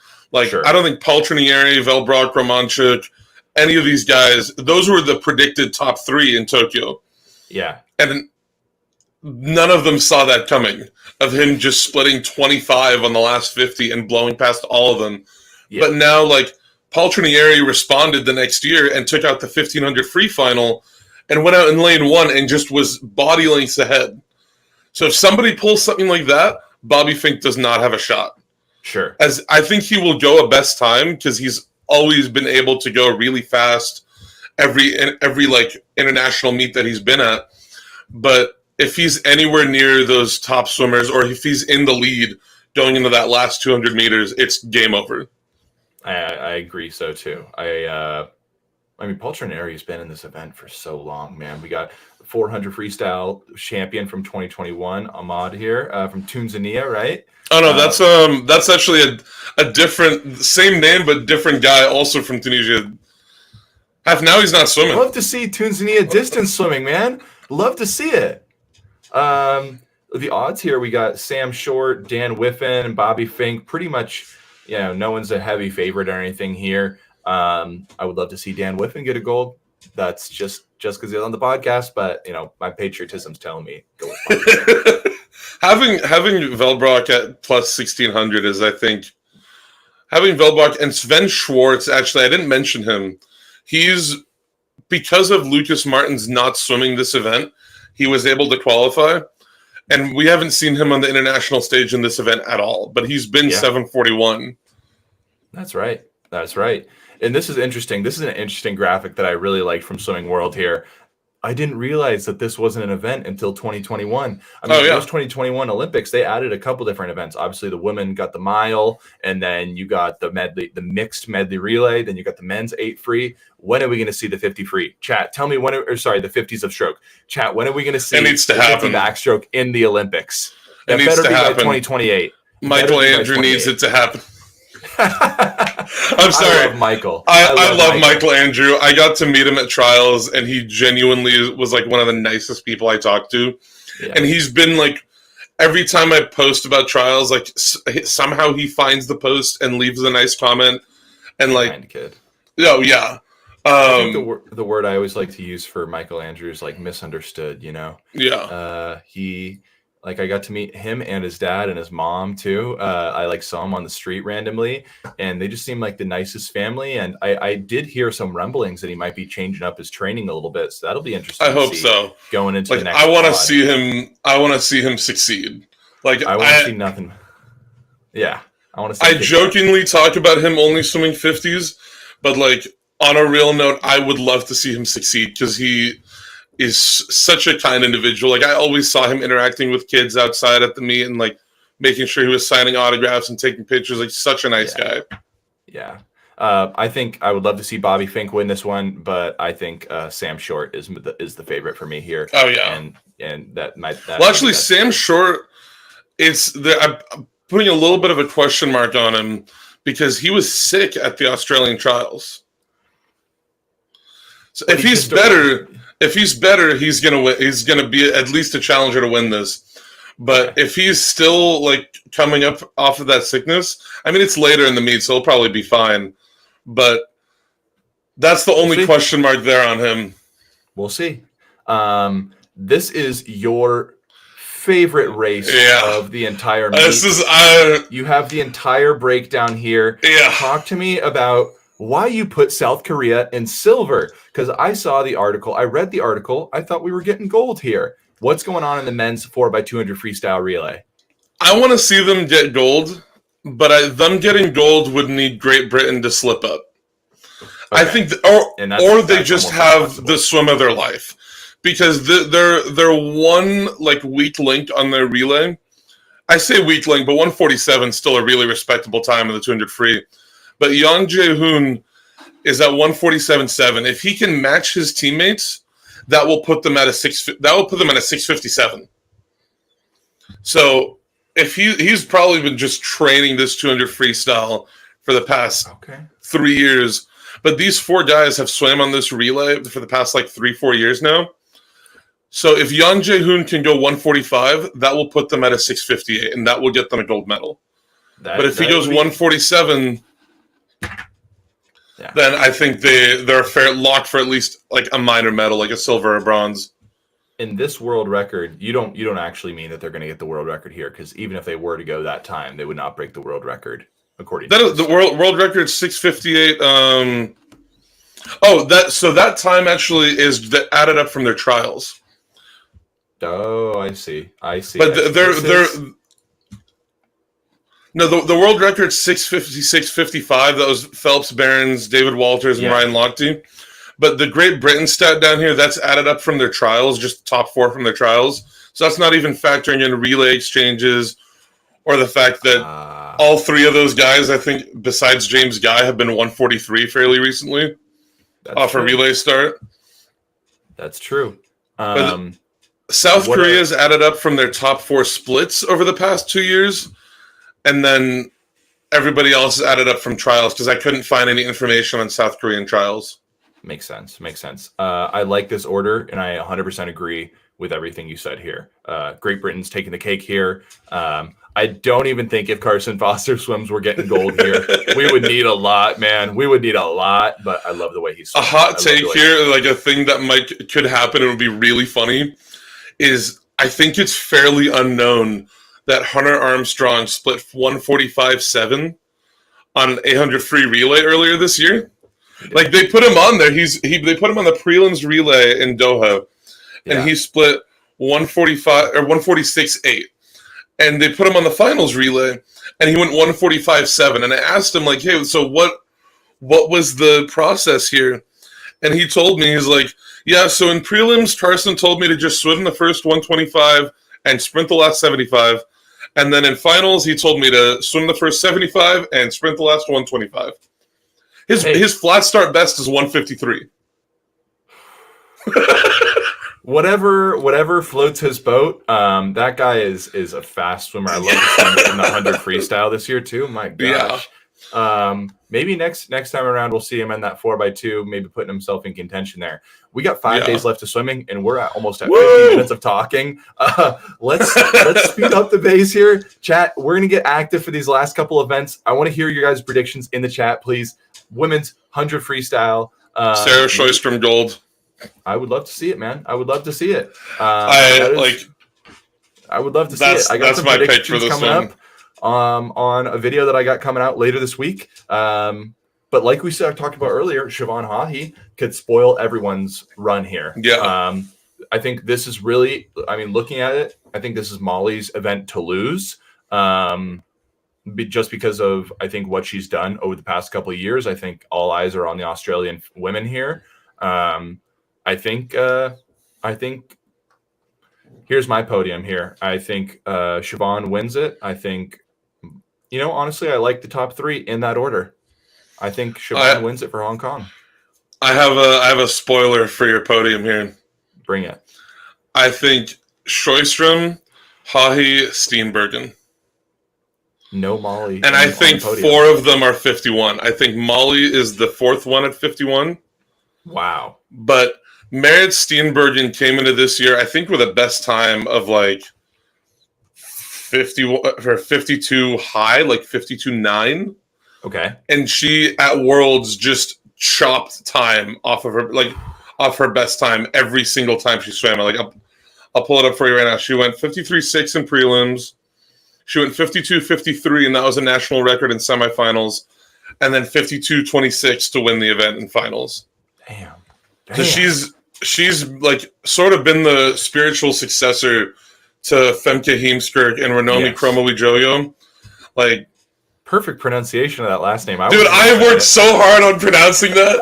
Sure. I don't think Paltrinieri, Velbrock, Romanchuk, any of these guys, those were the predicted top 3 in Tokyo. Yeah. And none of them saw that coming, of him just splitting 25 on the last 50 and blowing past all of them. Yeah. But now, Paltrinieri responded the next year and took out the 1500 free final and went out in lane 1 and just was body lengths ahead. So if somebody pulls something like that, Bobby Fink does not have a shot. Sure. As I think he will go a best time because he's always been able to go really fast every international meet that he's been at. But if he's anywhere near those top swimmers, or if he's in the lead going into that last 200 meters, it's game over. I agree so too. Paltrinieri has been in this event for so long, man. We got 400 freestyle champion from 2021, Ahmad here from Tanzania, right? Oh no, that's actually a different, same name but different guy, also from Tunisia. Now he's not swimming. Love to see Tanzania distance swimming, man. Love to see it. The odds here, we got Sam Short, Dan Whiffen, and Bobby Fink. Pretty much, no one's a heavy favorite or anything here. I would love to see Dan Whiffen get a gold. That's just because he's on the podcast, but my patriotism's telling me go with having Velbrock at plus 1600 is, I think, having Velbrock and Sven Schwartz. Actually, I didn't mention him. He's, because of Lucas Martin's not swimming this event, he was able to qualify. And we haven't seen him on the international stage in this event at all, but he's been 741. That's right. And this is interesting. This is an interesting graphic that I really liked from Swimming World here. I didn't realize that this wasn't an event until 2021. Those 2021 Olympics, they added a couple different events. Obviously, the women got the mile, and then you got the medley, the mixed medley relay. Then you got the men's 8 free. When are we going to see the 50 free? Chat, tell me the 50s of stroke. Chat, when are we going to see the 50 backstroke in the Olympics? It needs to happen. 2028. Michael Andrew needs it to happen. I'm sorry. I love Michael. I love Michael Andrew. I got to meet him at trials, and he genuinely was one of the nicest people I talked to. Yeah. And he's been every time I post about trials, somehow he finds the post and leaves a nice comment. And kind kid. Oh yeah. I think the word I always like to use for Michael Andrew is misunderstood. Yeah. He Like, I got to meet him and his dad and his mom too. I like saw him on the street randomly, and they just seem like the nicest family. And I did hear some rumblings that he might be changing up his training a little bit. So that'll be interesting. I hope so. Going into like, the next, I want to see him. I want to see him succeed. Like, I want to see nothing. Yeah, I want to. I jokingly talk about him only swimming 50s, but like on a real note, I would love to see him succeed because he is such a kind individual. Like, I always saw him interacting with kids outside at the meet and like making sure he was signing autographs and taking pictures. Like, such a nice guy. Yeah. I think I would love to see Bobby Fink win this one, but I think Sam Short is the favorite for me here. Oh yeah, and that might. Well, actually, Sam Short, I'm putting a little bit of a question mark on him because he was sick at the Australian trials. So if he's better. If he's better, he's gonna win. He's gonna be at least a challenger to win this. But if he's still like coming up off of that sickness, I mean, it's later in the meet, so he'll probably be fine. But that's the only question mark there on him. We'll see. This is your favorite race of the entire meet. You have the entire breakdown here. Yeah. Talk to me about why you put South Korea in silver, because I saw the article. I read the article. I thought we were getting gold here. What's going on in the men's 4x200 freestyle relay? I want to see them get gold, but them getting gold would need Great Britain to slip up. Okay. I think, or they just have the swim of their life, because they're one like weak link on their relay. I say weak link, but 147 is still a really respectable time in the 200 free. But Young Jae-hoon is at 147.7. If he can match his teammates, that will put them at a 657. So if he's probably been just training this 200 freestyle for the past 3 years. But these four guys have swam on this relay for the past like 3-4 years now. So if Young Jae-hoon can go 145, that will put them at a 658, and that will get them a gold medal. But if he goes 147... then I think they're fair locked for at least like a minor medal, like a silver or bronze. In this world record, you don't actually mean that they're going to get the world record here, because even if they were to go that time, they would not break the world record according to the world record 658. That time actually is added up from their trials. Oh, I see. But the world record's 656.55. That was Phelps, Behrens, David Walters, and Ryan Lochte. But the Great Britain stat down here, that's added up from their trials, just the top four from their trials. So that's not even factoring in relay exchanges or the fact that all three of those guys, I think, besides James Guy, have been 143 fairly recently off a relay start. That's true. South Korea's added up from their top four splits over the past 2 years. And then everybody else is added up from trials, because I couldn't find any information on South Korean trials. Makes sense. I like this order, and I 100% agree with everything you said here. Great Britain's taking the cake here. I don't even think if Carson Foster swims, we're getting gold here. We would need a lot, man. We would need a lot, but I love the way he swims. A hot take here, like a thing that could happen, it would be really funny, is I think it's fairly unknown that Hunter Armstrong split 145.7 on an 800 free relay earlier this year. Like, they put him on there. They put him on the prelims relay in Doha, and he split 145 or 146.8. And they put him on the finals relay, and he went 145.7. And I asked him, like, hey, so what was the process here? And he told me, he's like, yeah, so in prelims, Carson told me to just swim the first 125 and sprint the last 75. And then in finals, he told me to swim the first 75 and sprint the last 125. His flat start best is 153. Whatever floats his boat. That guy is a fast swimmer. I love to swim in the 100 freestyle this year too. My gosh. Maybe next time around we'll see him in that 4x2, maybe putting himself in contention there. We got 5 days left of swimming, and we're almost at 50 minutes of talking. Let's speed up the pace here. Chat, we're gonna get active for these last couple events. I want to hear your guys' predictions in the chat, please. Women's 100 freestyle. Sarah Sjöström gold. I would love to see it, man. I would love to see it. I would love to see it. I got some my pick predictions for this coming one. up on a video that I got coming out later this week. But like we said, I talked about earlier, Siobhan Haughey could spoil everyone's run here. Yeah. I think this is really, looking at it, I think this is Molly's event to lose. Just because of, I think, what she's done over the past couple of years. I think all eyes are on the Australian women here. I think here's my podium here. I think Siobhan wins it. I think, honestly, I like the top three in that order. I think Siobhan wins it for Hong Kong. I have a spoiler for your podium here. Bring it. I think Sjöström, Haughey, Steenbergen. No Molly. And I think 4 of them are 51. I think Molly is the 4th one at 51. Wow. But Marit Steenbergen came into this year, I think, with a best time of like 52 high, like 52.9. Okay. And she at Worlds just chopped time off her best time every single time she swam. I'll pull it up for you right now. She went 53.6 in prelims. She went 52.53, and that was a national record in semifinals. And then 52.26 to win the event in finals. Damn. So she's like sort of been the spiritual successor to Femke Heemskerk and Ranomi Kromowidjojo. Like, perfect pronunciation of that last name. Dude, I worked so hard on pronouncing that.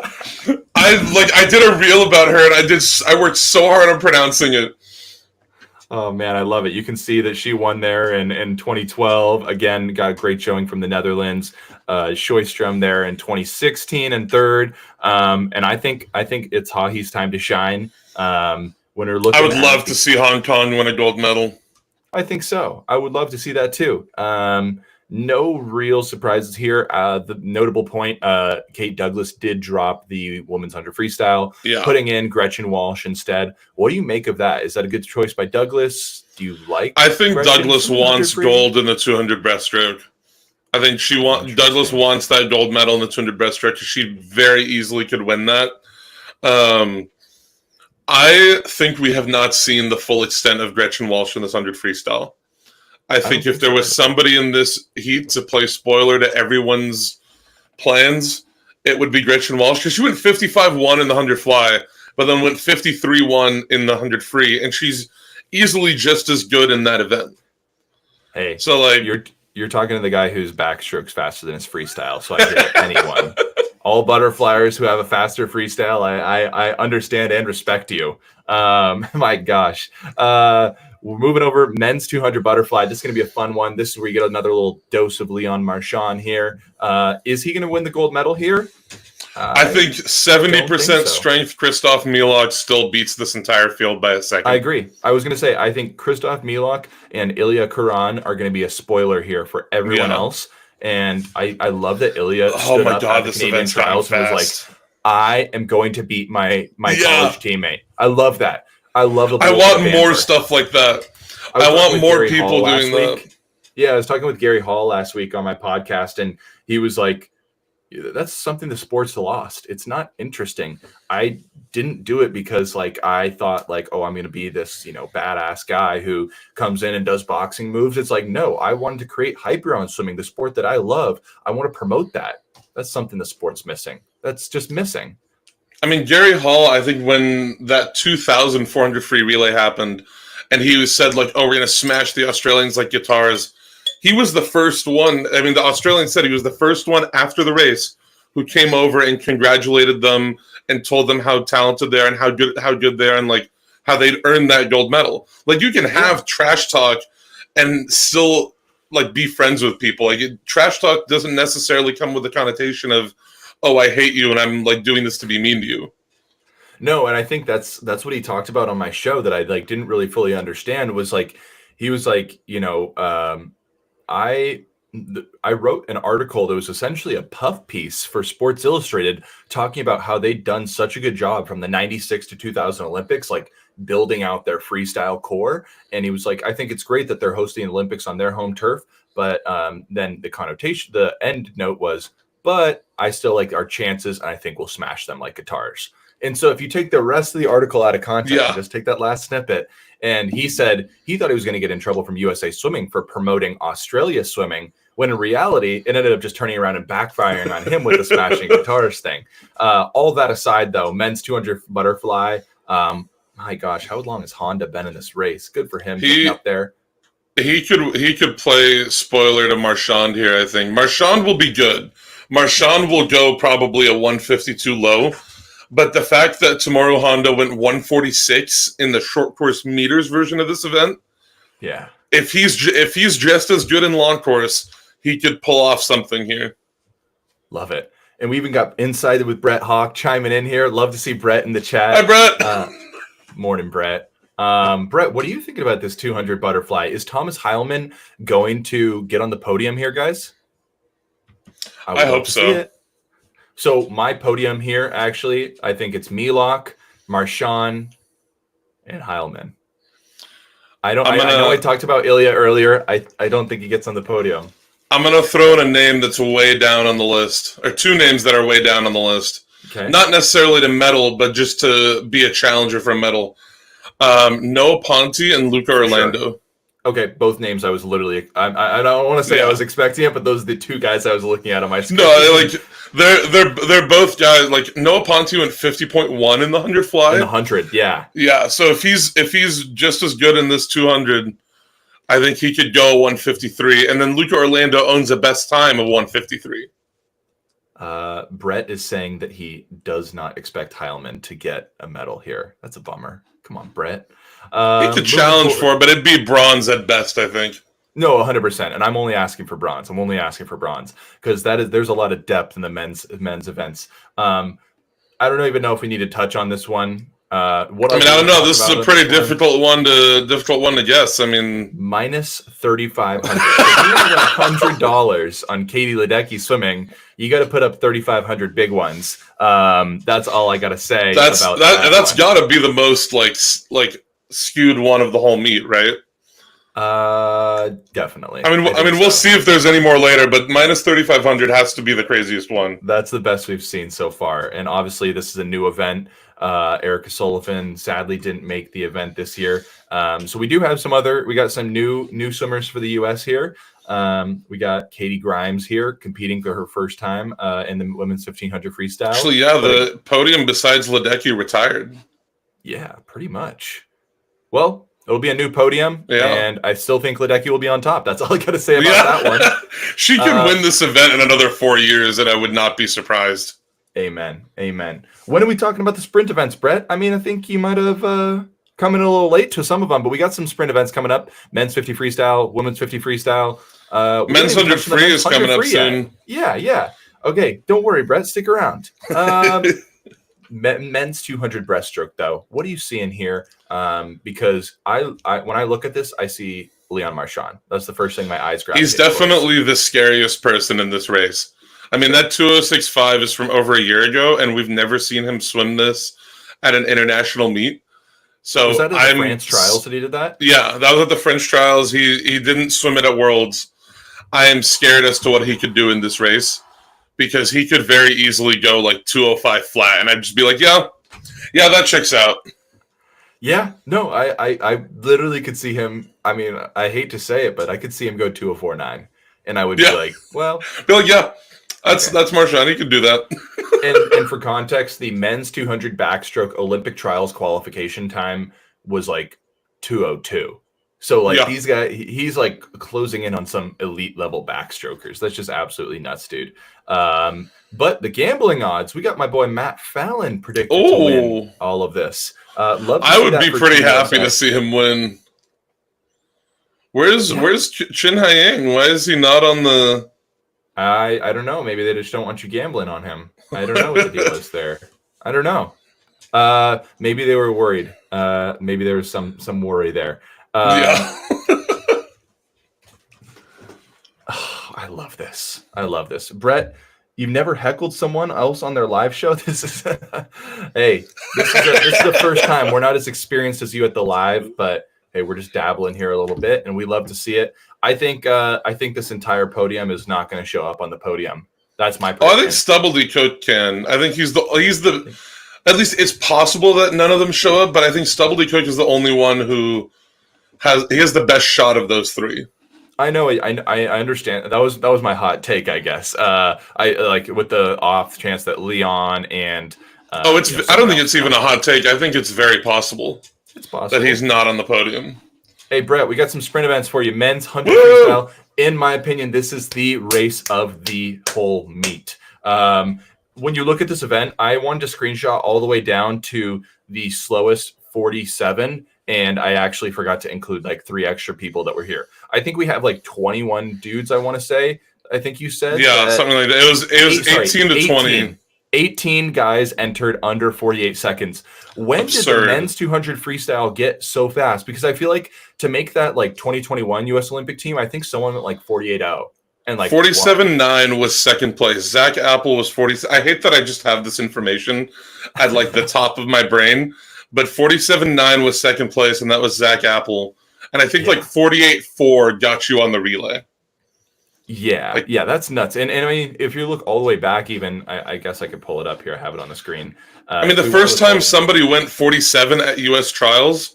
I did a reel about her, and I worked so hard on pronouncing it. Oh man, I love it. You can see that she won there in 2012. Again, got a great showing from the Netherlands. Sjöström there in 2016 and third. And I think it's Haughey's time to shine. When we're looking, I would love to see Hong Kong win a gold medal. I think so. I would love to see that too. No real surprises here. The notable point, Kate Douglas did drop the women's 100 freestyle, putting in Gretchen Walsh instead. What do you make of that? Is that a good choice by Douglas? Do you like? I think Gretchen Douglas wants gold in the 200 breaststroke. I think Douglas wants that gold medal in the 200 breaststroke. She very easily could win that. I think we have not seen the full extent of Gretchen Walsh in this 100 freestyle. I think if there was somebody in this heat to play spoiler to everyone's plans, it would be Gretchen Walsh, because she went 55-1 in the 100 fly, but then went 53-1 in the 100 free, and she's easily just as good in that event. Hey, so like you're talking to the guy whose backstrokes faster than his freestyle, so I get it. Anyone. All butterflyers who have a faster freestyle, I understand and respect you. My gosh. We're moving over men's 200 butterfly. This is going to be a fun one. This is where you get another little dose of Leon Marchand here. Is he going to win the gold medal here? I think 70% strength Christoph Milok still beats this entire field by a second. I agree. I was going to say, I think Christoph Milok and Ilya Kuran are going to be a spoiler here for everyone else. And I love that Ilya stood up at the Canadian trials and was like, I am going to beat my college teammate. I love that. I want more stuff like that. I want more people doing that. Yeah, I was talking with Gary Hall last week on my podcast, and he was like, that's something the sport's lost. It's not interesting. I didn't do it because I thought I'm going to be this, badass guy who comes in and does boxing moves. It's like, no, I wanted to create hype around swimming, the sport that I love. I want to promote that. That's something the sport's missing. That's just missing. I mean, Gary Hall, I think when that 2,400 free relay happened and he said, we're going to smash the Australians like guitars, he was the first one. I mean, the Australian said he was the first one after the race who came over and congratulated them and told them how talented they are and how good they are and, how they'd earned that gold medal. You can have trash talk and still, be friends with people. Trash talk doesn't necessarily come with the connotation of, oh, I hate you and I'm doing this to be mean to you. No, and I think that's what he talked about on my show that I didn't really fully understand was he was I wrote an article that was essentially a puff piece for Sports Illustrated talking about how they'd done such a good job from the 96 to 2000 Olympics, building out their freestyle core. And he was like, I think it's great that they're hosting the Olympics on their home turf. But then the end note was, but I still like our chances, and I think we'll smash them like guitars. And so if you take the rest of the article out of context, Yeah. and just take that last snippet, and he said he thought he was going to get in trouble from USA Swimming for promoting Australia swimming, when in reality, it ended up just turning around and backfiring on him with the smashing guitars thing. All that aside, though, men's 200 butterfly, my gosh, how long has Honda been in this race? Good for him getting up there. He could play spoiler to Marchand here, I think. Marchand will be good. Marchand will go probably a 152 low. But the fact that Tomoru Honda went 146 in the short course meters version of this event, yeah. If he's just as good in long course, he could pull off something here. Love it. And we even got Inside with Brett Hawk chiming in here. Love to see Brett in the chat. Hi, Brett. Morning, Brett. Brett, what are you thinking about this 200 butterfly? Is Thomas Heilman going to get on the podium here, guys? I hope so. So my podium here, actually, I think it's Milok, Marchand, and Heilman. I know I talked about Ilya earlier. I don't think he gets on the podium. I'm going to throw in a name that's way down on the list, or two names that are way down on the list. Okay. Not necessarily to medal, but just to be a challenger for a medal. Noah Ponte and Luca Orlando. Sure. Okay, both names I was literally. I don't want to say I was expecting it, but those are the two guys I was looking at on my screen. No, like they're both guys. Like Noah Ponte went 50.1 in the 100 fly. In the 100, yeah. Yeah, so if he's just as good in this 200, I think he could go 153. And then Luca Orlando owns a best time of 153. Brett is saying that he does not expect Heilman to get a medal here. That's a bummer. Come on, Brett. He could challenge for it, but it'd be bronze at best, I think. No, 100%. And I'm only asking for bronze. I'm only asking for bronze because there's a lot of depth in the men's events. I don't even know if we need to touch on this one. I don't know. This is a pretty difficult one to guess. I mean, minus 3,500. If you have $100 on Katie Ledecky swimming, you got to put up 3,500 big ones. That's all I got to say. That's got to be the most like skewed one of the whole meet, right? Definitely. I mean, we'll see if there's any more later, but minus 3,500 has to be the craziest one. That's the best we've seen so far, and obviously this is a new event. Erica Sullivan sadly didn't make the event this year, so we do have we got some new swimmers for the U.S. here. We got Katie Grimes here competing for her first time in the women's 1500 freestyle. Actually, yeah, the podium besides Ledecky retired. Yeah, pretty much. Well, it'll be a new podium, and I still think Ledecky will be on top. That's all I got to say about that one. She can win this event in another 4 years, and I would not be surprised. Amen. When are we talking about the sprint events, Brett? I mean, I think you might have come in a little late to some of them, but we got some sprint events coming up. Men's 50 freestyle, women's 50 freestyle. Men's 100 free is coming up soon. Yeah. Okay, don't worry, Brett. Stick around. Men's 200 breaststroke, though. What are you seeing here? Because I when I look at this, I see Leon Marchand. That's the first thing my eyes grab. He's definitely the scariest person in this race. I mean, that 206.5 is from over a year ago, and we've never seen him swim this at an international meet. So was that at the France trials that he did that? Yeah, that was at the French trials. He didn't swim it at Worlds. I am scared as to what he could do in this race because he could very easily go like 205 flat, and I'd just be like, yeah, that checks out. Yeah, no, I literally could see him. I mean, I hate to say it, but I could see him go 204.9, and I would be like, well, yeah. That's Marchand. He could do that. and for context, the men's 200 backstroke Olympic trials qualification time was like 202. So these guys, he's like closing in on some elite level backstrokers. That's just absolutely nuts, dude. But the gambling odds, we got my boy Matt Fallon predicted to win all of this. I would be pretty happy to see him win. Where's Chin Haiyang? Why is he not on the? I don't know. Maybe they just don't want you gambling on him. I don't know what the deal is there. I don't know. Maybe they were worried. Maybe there was some worry there. Oh, I love this. Brett, you've never heckled someone else on their live show? This is this is the first time. We're not as experienced as you at the live, but hey, we're just dabbling here a little bit, and we love to see it. I think this entire podium is not going to show up on the podium. That's my prediction. I think Stubbledy Coat can. I think he's the At least it's possible that none of them show up, but I think Stubble Cook is the only one who has the best shot of those three. I know. I understand. That was my hot take, I guess. I like with the off chance that Leon and I don't think it's even a hot take. I think it's very possible. It's possible that he's not on the podium. Hey Brett, we got some sprint events for you. Men's 100 freestyle. In my opinion, this is the race of the whole meet. When you look at this event, I wanted to screenshot all the way down to the slowest 47, and I actually forgot to include like 3 extra people that were here. I think we have like 21 dudes, I want to say. I think you said. Yeah, something like that. It was 18 to 20. 18 guys entered under 48 seconds. When Absurd. Did the men's 200 freestyle get so fast? Because I feel like to make that like 2021 U.S. Olympic team, I think someone went like 48-0. And like 47.9 was second place. Zach Apple was 40. I hate that I just have this information at like the top of my brain, but 47.9 was second place, and that was Zach Apple. And I think like 48.4 got you on the relay. Yeah, yeah, that's nuts. And I mean, if you look all the way back, even I guess I could pull it up here. I have it on the screen. I mean, the first time somebody went 47 at U.S. trials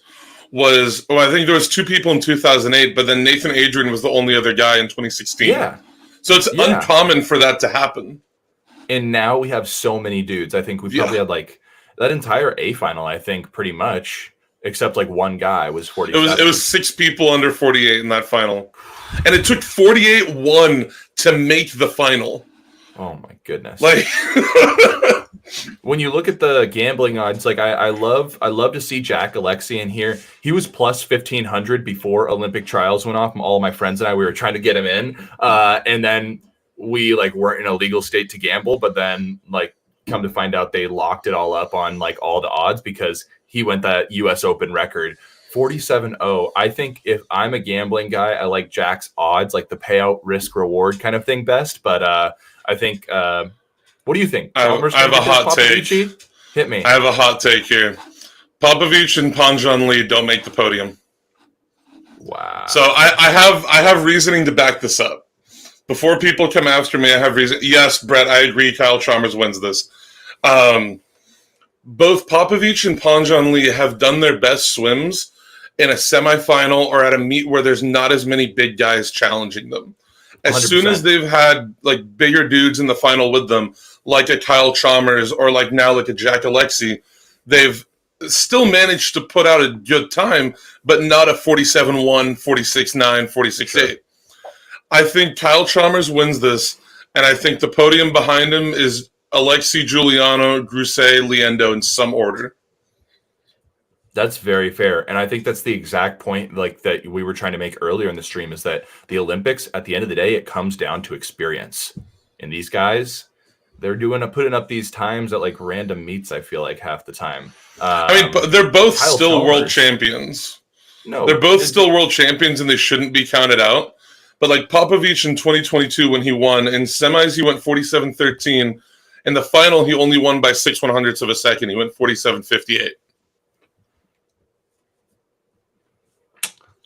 was, I think there was 2 people in 2008, but then Nathan Adrian was the only other guy in 2016. Yeah. So it's uncommon for that to happen. And now we have so many dudes. I think we probably had like that entire A final, I think, pretty much, except like one guy was 47. It was 6 people under 48 in that final. And it took 48-1 to make the final. Oh my goodness. Like when you look at the gambling odds, like I love to see Jack Alexi in here. He was plus 1,500 before Olympic trials went off. All my friends and I, we were trying to get him in. And then we like weren't in a legal state to gamble, but then like come to find out they locked it all up on like all the odds because he went that US Open record. 47-0. I think if I'm a gambling guy, I like Jack's odds, like the payout risk reward kind of thing best. But I think, what do you think? I have a hot take. Hit me. I have a hot take here. Popovich and Panjan Lee don't make the podium. Wow. So I have reasoning to back this up. Before people come after me, I have reason. Yes, Brett, I agree. Kyle Chalmers wins this. Both Popovich and Panjan Lee have done their best swims in a semifinal or at a meet where there's not as many big guys challenging them. As 100%. Soon as they've had like bigger dudes in the final with them, like a Kyle Chalmers or like now like a Jack Alexi, they've still managed to put out a good time, but not a 47-1, 46-9, 46-8. Sure. I think Kyle Chalmers wins this, and I think the podium behind him is Alexi, Giuliano, Grousset, Liendo in some order. That's very fair. And I think that's the exact point like that we were trying to make earlier in the stream is that the Olympics, at the end of the day, it comes down to experience. And these guys, they're putting up these times at like random meets, I feel like half the time. I mean, they're both still world champions. No, they're both still world champions and they shouldn't be counted out. But like Popovich in 2022 when he won, in semis he went 47-13. In the final, he only won by 6/100ths of a second. He went 47-58.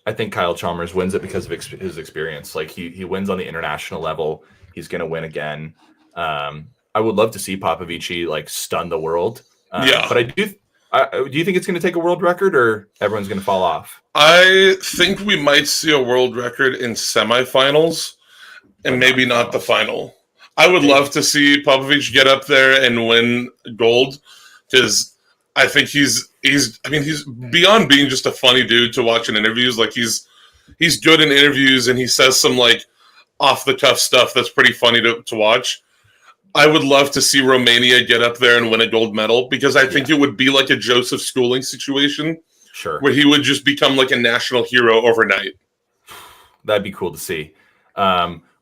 I think Kyle Chalmers wins it because of his experience. Like he wins on the international level. He's going to win again. I would love to see Popovich like stun the world. But do you think it's going to take a world record or everyone's going to fall off? I think we might see a world record in semifinals and maybe not the final. I would love to see Popovich get up there and win gold because I think he's beyond being just a funny dude to watch in interviews. Like he's good in interviews and he says some like off the cuff stuff that's pretty funny to watch. I would love to see Romania get up there and win a gold medal because I think it would be like a Joseph Schooling situation. Sure. Where he would just become like a national hero overnight. That'd be cool to see.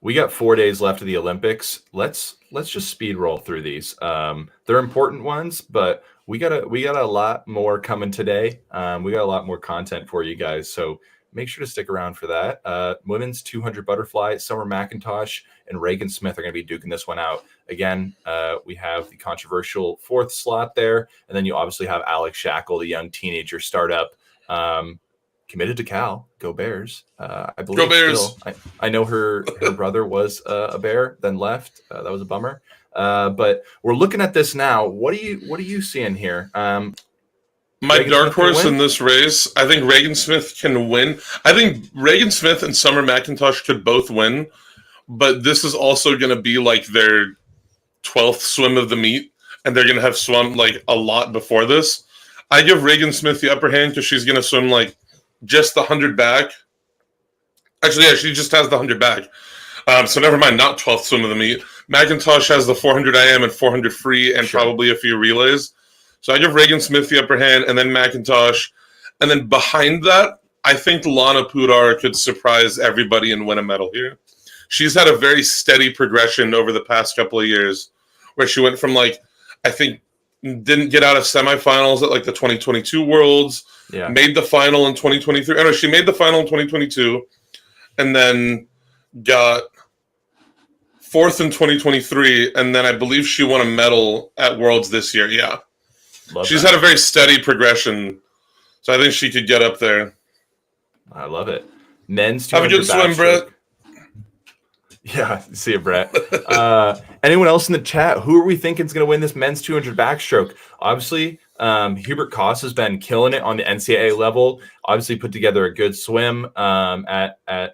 We got 4 days left of the Olympics. Let's just speed roll through these. They're important ones, but we got a lot more coming today. We got a lot more content for you guys, so make sure to stick around for that. Women's 200 butterfly, Summer McIntosh and Reagan Smith are going to be duking this one out. Again, we have the controversial 4th slot there, and then you obviously have Alex Shackle, the young teenager startup. committed to Cal. Go Bears. I believe Go Bears. Still. I know her brother was a Bear, then left. That was a bummer. But we're looking at this now. What are you seeing here? My dark horse in this race, I think Reagan Smith can win. I think Reagan Smith and Summer McIntosh could both win, but this is also going to be like their 12th swim of the meet, and they're going to have swum like a lot before this. I give Reagan Smith the upper hand because she's going to swim like just the 100 back. Actually, yeah, she just has the 100 back. So never mind, not 12th swim of the meet. McIntosh has the 400 IM and 400 free and probably a few relays. So I give Reagan Smith the upper hand, and then McIntosh. And then behind that, I think Lana Pudar could surprise everybody and win a medal here. She's had a very steady progression over the past couple of years, where she went from, like, I think, didn't get out of semifinals at, like, the 2022 Worlds, made the final in 2023. Oh, no, she made the final in 2022, and then got fourth in 2023, and then I believe she won a medal at Worlds this year, yeah. She's had a very steady progression, so I think she could get up there. I love it. Men's 200 have a good swim, Brett. Yeah, see you, Brett. Anyone else in the chat? Who are we thinking is going to win this men's 200 backstroke? Obviously, Hubert Koss has been killing it on the NCAA level. Obviously, put together a good swim at I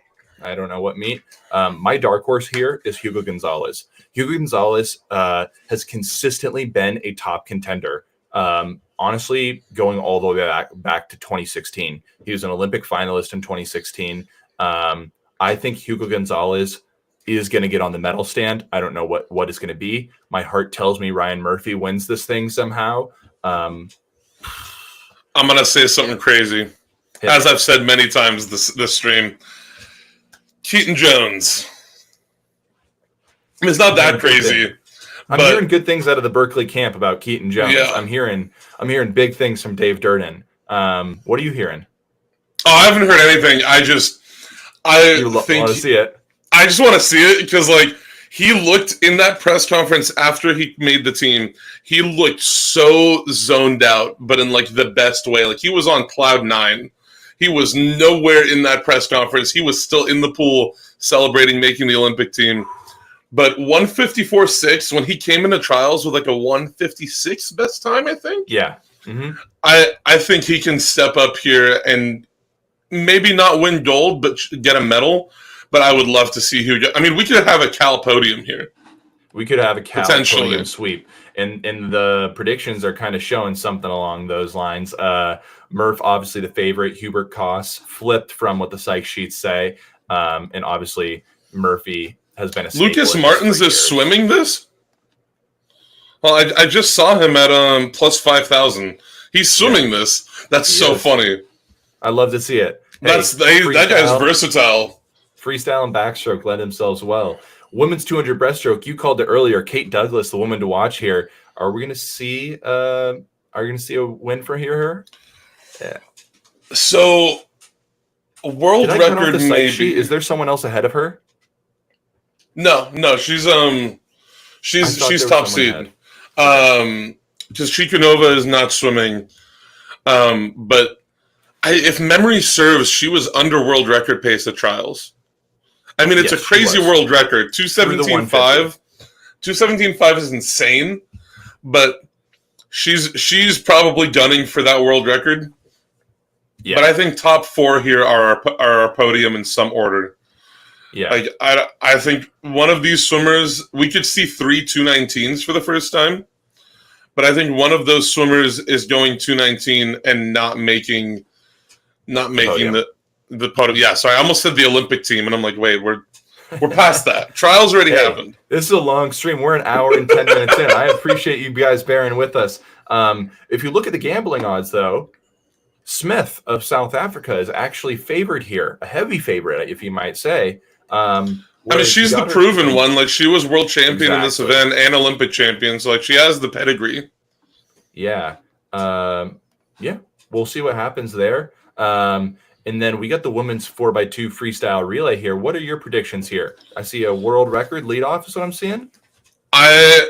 don't know what meet. My dark horse here is Hugo Gonzalez. Hugo Gonzalez has consistently been a top contender. Honestly, going all the way back to 2016. He was an Olympic finalist in 2016. I think Hugo Gonzalez is going to get on the medal stand. I don't know what it's going to be. My heart tells me Ryan Murphy wins this thing somehow. I'm going to say something crazy. As I've said many times this stream. Keaton Jones. It's not that crazy. I'm hearing good things out of the Berkeley camp about Keaton Jones. Yeah. I'm hearing big things from Dave Durden. What are you hearing? Oh, I haven't heard anything. I think want to see it. I just want to see it because, like, he looked in that press conference after he made the team. He looked so zoned out, but in like the best way. Like he was on cloud 9. He was nowhere in that press conference. He was still in the pool celebrating making the Olympic team. But 154.6, when he came into trials with like a 156 best time, I think. Yeah. Mm-hmm. I think he can step up here and maybe not win gold, but get a medal. But I would love to see who. I mean, we could have a Cal podium here. We could have a Cal podium sweep. And the predictions are kind of showing something along those lines. Murph, obviously the favorite. Hubert Koss flipped from what the psych sheets say. And obviously Murphy has been a Lucas Martins is swimming this? Well, I just saw him at plus 5,000. He's swimming this. That's so funny. I love to see it. Hey, that guy's versatile. Freestyle and backstroke lend themselves well. Women's 200 breaststroke, you called it earlier. Kate Douglas, the woman to watch here. Are we going to see a win for her? Yeah. So, world record maybe. Is there someone else ahead of her? No, she's top seed. Because Chikunova is not swimming. But if memory serves, she was under world record pace at trials. I mean, it's a crazy world record. 2:17.5. 2:17.5 is insane, but she's probably gunning for that world record. Yeah. But I think top 4 here are our podium in some order. Yeah. Like I think one of these swimmers, we could see 3 2:19s for the first time. But I think one of those swimmers is going 2:19 and not making the podium. Yeah, sorry, I almost said the Olympic team, and I'm like, wait, we're past that. Trials already happened. This is a long stream. We're an hour and 10 minutes in. I appreciate you guys bearing with us. If you look at the gambling odds, though, Smith of South Africa is actually favored here, a heavy favorite, if you might say. I mean, she's the proven one. Like, she was world champion in this event and Olympic champion, so like she has the pedigree. Yeah, we'll see what happens there. And then we got the women's 4x2 freestyle relay here. What are your predictions here? I see a world record leadoff is what I'm seeing. I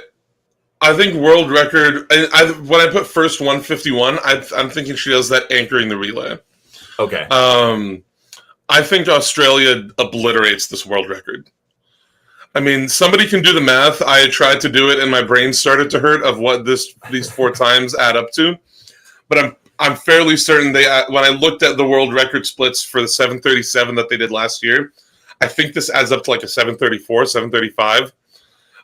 think world record. When I put first 151, I'm thinking she does that anchoring the relay. Okay. I think Australia obliterates this world record. I mean, somebody can do the math. I tried to do it, and my brain started to hurt of what these 4 times add up to. But I'm fairly certain when I looked at the world record splits for the 737 that they did last year, I think this adds up to like a 734, 735.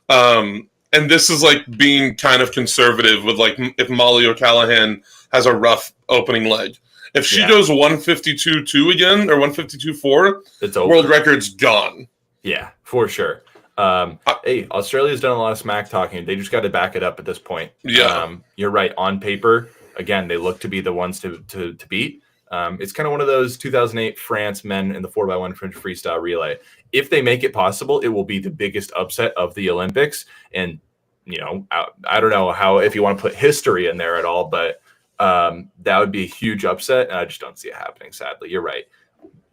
And this is like being kind of conservative with like if Molly O'Callaghan has a rough opening leg. If she goes 152.2 again or 152.4, it's over. World record's gone. Yeah, for sure. Hey, Australia's done a lot of smack talking. They just got to back it up at this point. Yeah. You're right. On paper, again, they look to be the ones to beat. It's kind of one of those 2008 France men in the 4x1 French freestyle relay. If they make it possible, it will be the biggest upset of the Olympics. And, you know, I don't know how, if you want to put history in there at all, but that would be a huge upset. And I just don't see it happening, sadly. You're right.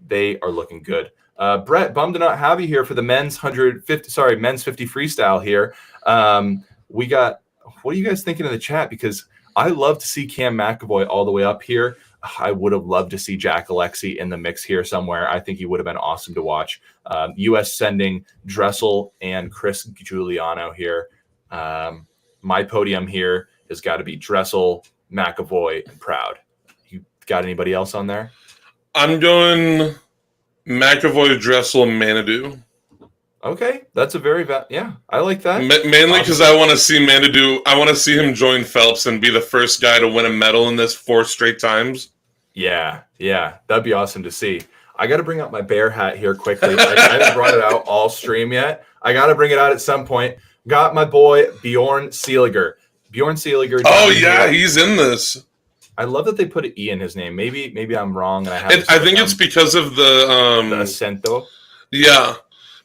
They are looking good. Brett, bummed to not have you here for the men's 50 freestyle here. We got, what are you guys thinking in the chat? Because I love to see Cam McAvoy all the way up here. I would have loved to see Jack Alexi in the mix here somewhere. I think he would have been awesome to watch. U.S. sending Dressel and Chris Giuliano here. My podium here has got to be Dressel, McAvoy, and Proud. You got anybody else on there? I'm going McAvoy, Dressel, and Manadou. Okay, that's a very I like that. Mainly because I want to see Manadou. I want to see him join Phelps and be the first guy to win a medal in this 4 straight times. Yeah, that'd be awesome to see. I got to bring out my bear hat here quickly. I haven't brought it out all stream yet. I got to bring it out at some point. Got my boy Bjorn Seeliger. Bjorn Seeliger. Oh yeah, he's in this. I love that they put an E in his name. Maybe I'm wrong. And I think it's because of the acento. Yeah.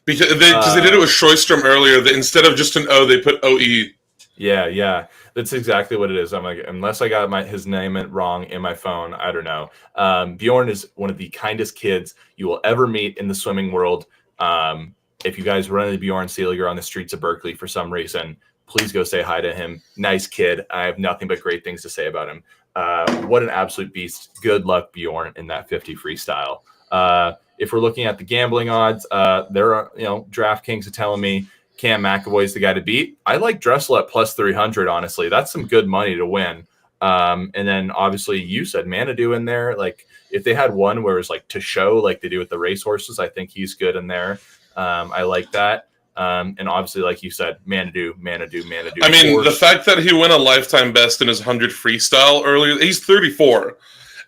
Because they did it with Sjöström earlier. Instead of just an O, they put OE. Yeah. That's exactly what it is. I'm like, unless I got his name wrong in my phone, I don't know. Bjorn is one of the kindest kids you will ever meet in the swimming world. If you guys run into Bjorn Seeliger on the streets of Berkeley for some reason, please go say hi to him. Nice kid. I have nothing but great things to say about him. What an absolute beast. Good luck, Bjorn, in that 50 freestyle. If we're looking at the gambling odds, there are, DraftKings are telling me Cam McAvoy is the guy to beat. I like Dressel at plus 300, honestly. That's some good money to win. And then obviously you said Manadou in there. Like if they had one where it's like to show like they do with the racehorses, I think he's good in there. I like that. And obviously, like you said, Manadou. I mean, the fact that he won a lifetime best in his 100 freestyle earlier, he's 34,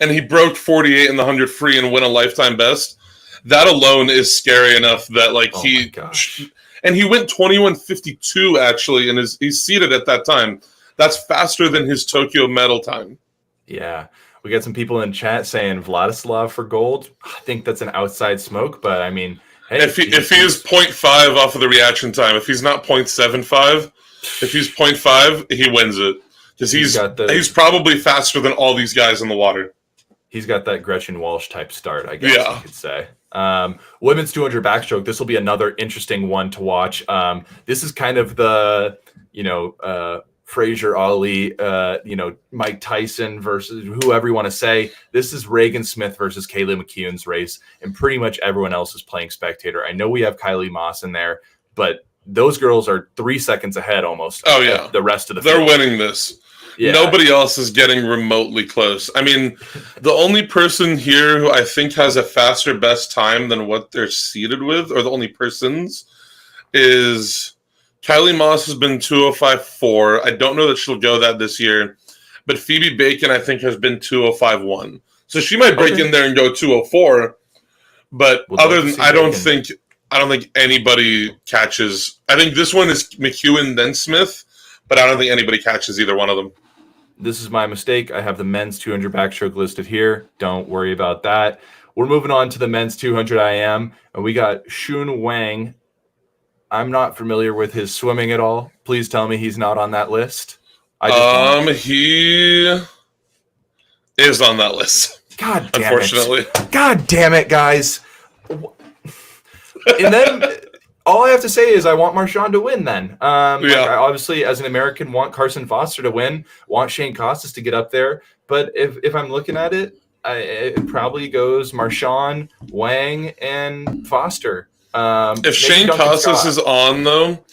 and he broke 48 in the 100 free and win a lifetime best. That alone is scary enough that and he went 21:52 actually, and he's seated at that time. That's faster than his Tokyo medal time. Yeah, we got some people in chat saying Vladislav for gold. I think that's an outside smoke, but I mean. Hey, if he is 0.5 off of the reaction time, if he's not 0.75, if he's 0.5, he wins it. Because he's probably faster than all these guys in the water. He's got that Gretchen Walsh type start, I guess you could say. Women's 200 backstroke. This will be another interesting one to watch. This is kind of the, Fraser Ali, Mike Tyson versus whoever you want to say. This is Reagan Smith versus Kaylee McKeown's race, and pretty much everyone else is playing spectator. I know we have Kylie Moss in there, but those girls are 3 seconds ahead almost. Oh, yeah. The rest of the They're field. winning this. Yeah. Nobody else is getting remotely close. I mean, the only person here who I think has a faster best time than what they're seated with, or the only persons, is Kylie Moss has been 205.4. I don't know that she'll go that this year, but Phoebe Bacon I think has been 205.1. So she might break in there and go 204. But other than I don't think anybody catches. I think this one is McEwen then Smith, but I don't think anybody catches either one of them. This is my mistake. I have the men's 200 backstroke listed here. Don't worry about that. We're moving on to the men's 200 IM, and we got Shun Wang. I'm not familiar with his swimming at all. Please tell me he's not on that list. He is on that list. God damn unfortunately. It. God damn it, guys. And then all I have to say is I want Marshawn to win then. I obviously, as an American, want Carson Foster to win, want Shane Costas to get up there. But if I'm looking at it, it probably goes Marchand, Wang, and Foster. If Shane Costas is on, though,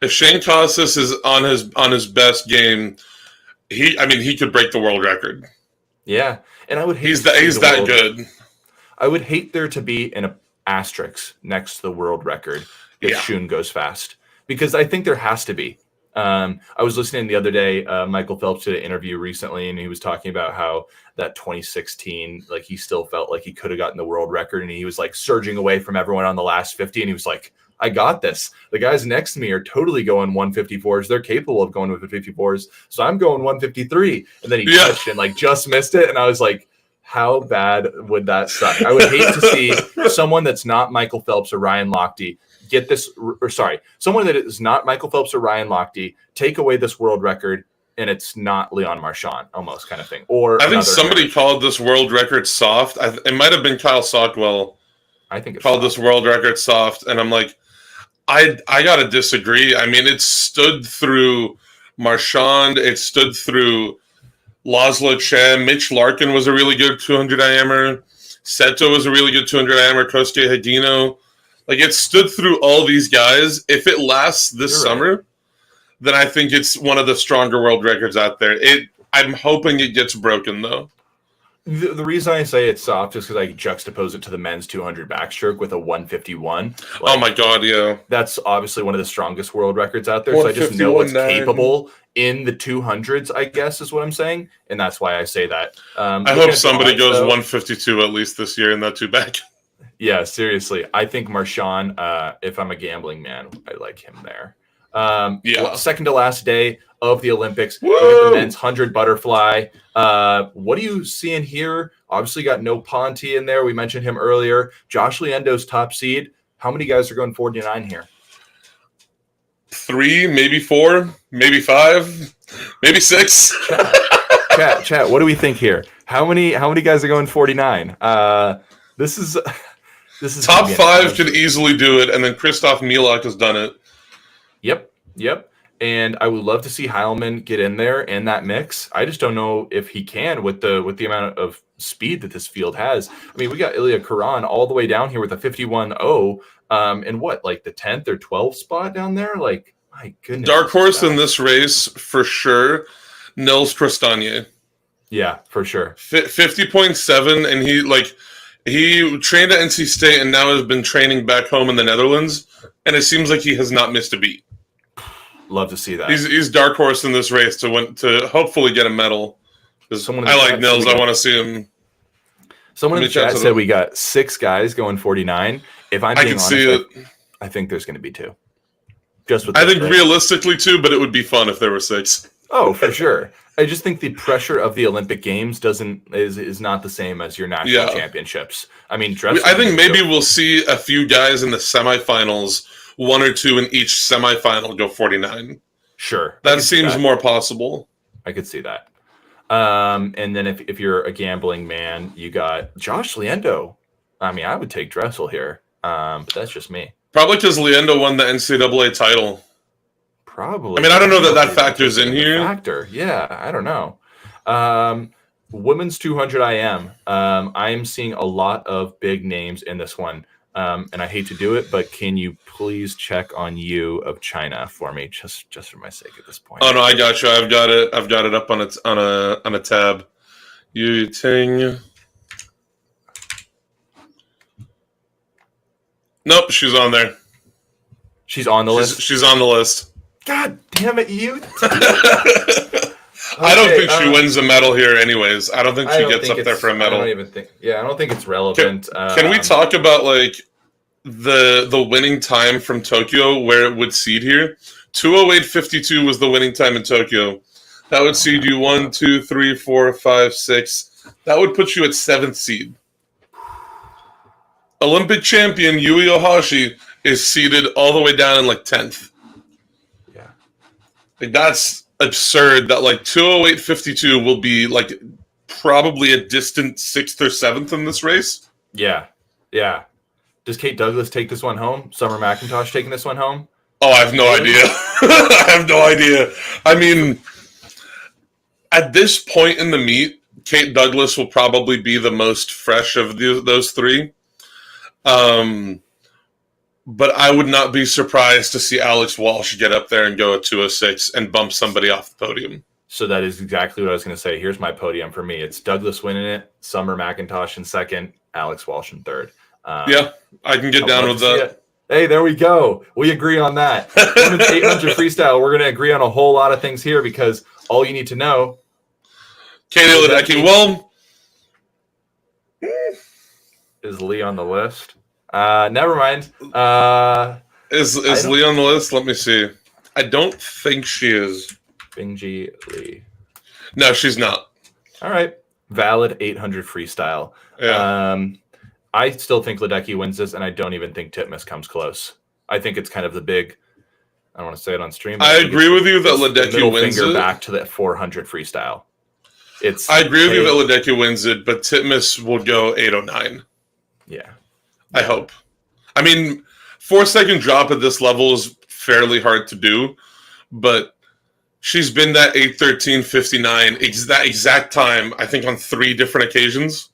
if Shane Costas is on his best game, he could break the world record. Yeah, and I would hate he's that good. I would hate there to be an asterisk next to the world record if Shun goes fast, because I think there has to be. I was listening the other day. Michael Phelps did an interview recently, and he was talking about how that 2016, like he still felt like he could have gotten the world record, and he was like surging away from everyone on the last 50, and he was like, I got this. The guys next to me are totally going 154s. They're capable of going with 54s, so I'm going 153. And then he touched and like just missed it, and I was like, how bad would that suck? I would hate to see someone that's not Michael Phelps or Ryan Lochte get this, or sorry, someone that is not Michael Phelps or Ryan Lochte take away this world record, and it's not Leon Marchand, almost kind of thing. Or I think somebody called this world record soft. It might have been Kyle Sockwell. I think it's called this world record soft, and I'm like, I gotta disagree. I mean, it stood through Marchand, it stood through Laszlo Chen. Mitch Larkin was a really good 200 IMer. Seto was a really good 200 IMer. Kosuke Hagino. Like, it stood through all these guys. If it lasts this summer, then I think it's one of the stronger world records out there. I'm hoping it gets broken, though. The reason I say it's soft is because I juxtapose it to the men's 200 backstroke with a 151. Oh, my God, yeah. That's obviously one of the strongest world records out there. So I just know what's capable in the 200s, I guess, is what I'm saying. And that's why I say that. I hope somebody goes 152 at least this year in that two back. Yeah, seriously. I think Marchand, if I'm a gambling man, I like him there. Second to last day of the Olympics, the men's 100 butterfly. What are you seeing here? Obviously got no Ponte in there. We mentioned him earlier. Josh Liendo's top seed. How many guys are going 49 here? 3, maybe 4, maybe 5, maybe 6. Chat. What do we think here? How many guys are going 49? This is top 5 could easily do it, and then Christoph Milak has done it. Yep. And I would love to see Heilman get in there in that mix. I just don't know if he can with the amount of speed that this field has. I mean, we got Ilya Karan all the way down here with a 51.0. And what, like the 10th or 12th spot down there? Like, my goodness. Dark horse in this race for sure. Nils Crostanier. Yeah, for sure. 50.7, and he trained at NC State and now has been training back home in the Netherlands, and it seems like he has not missed a beat. Love to see that. He's dark horse in this race to hopefully get a medal. I like Nils. I want to see him. Someone in the chat said we got 6 guys going 49. If I'm being honest, I think there's going to be 2. I think realistically 2, but it would be fun if there were 6. Oh, for sure. I just think the pressure of the Olympic Games is not the same as your national championships. I mean, I think maybe we'll see a few guys in the semifinals, 1 or 2 in each semifinal go 49. Sure. That seems more possible. I could see that. And then if you're a gambling man, you got Josh Liendo. I mean, I would take Dressel here, but that's just me. Probably because Liendo won the NCAA title. Probably. I mean, I don't know that factors in here. Yeah, I don't know. Women's 200 IM. I am seeing a lot of big names in this one. And I hate to do it, but can you please check on Yu of China for me, just for my sake at this point? Oh no, I got you. I've got it up on a tab. Yu Ting. Nope, she's on there. She's on the list. She's on the list. God damn it, Yu! I don't think she wins a medal here, anyways. I don't think she gets up there for a medal. I don't even think. Yeah, I don't think it's relevant. Can we talk about like the winning time from Tokyo, where it would seed here? 2:08.52 was the winning time in Tokyo. That would seed you 1, 2, 3, 4, 5, 6. That would put you at 7th seed. Olympic champion Yui Ohashi is seeded all the way down in like 10th. Yeah, like that's absurd that like 2:08.52 will be like probably a distant 6th or 7th in this race. Yeah. Does Kate Douglas take this one home? Summer McIntosh taking this one home? Oh, I have no idea. I have no idea. I mean, at this point in the meet, Kate Douglas will probably be the most fresh of those three. But I would not be surprised to see Alex Walsh get up there and go at 206 and bump somebody off the podium. So that is exactly what I was going to say. Here's my podium for me. It's Douglas winning it, Summer McIntosh in second, Alex Walsh in third. Yeah, I can get down with that. Hey, there we go. We agree on that. Women's 800 freestyle, we're going to agree on a whole lot of things here because all you need to know. Katie Ledecky, well. Is Lee on the list? Never mind. Is Lee on the list? Let me see. I don't think she is. Bingy Lee. No, she's not. All right. Valid 800 freestyle. Yeah. I still think Ledecky wins this, and I don't even think Titmus comes close. I think it's kind of the big. I don't want to say it on stream. I agree with you that Ledecky wins finger it. Back to that 400 freestyle. I agree with you that Ledecky wins it, but Titmus will go 809. Yeah. I hope. I mean, 4-second drop at this level is fairly hard to do, but she's been that 8:13:59 that exact time, I think, on 3 different occasions.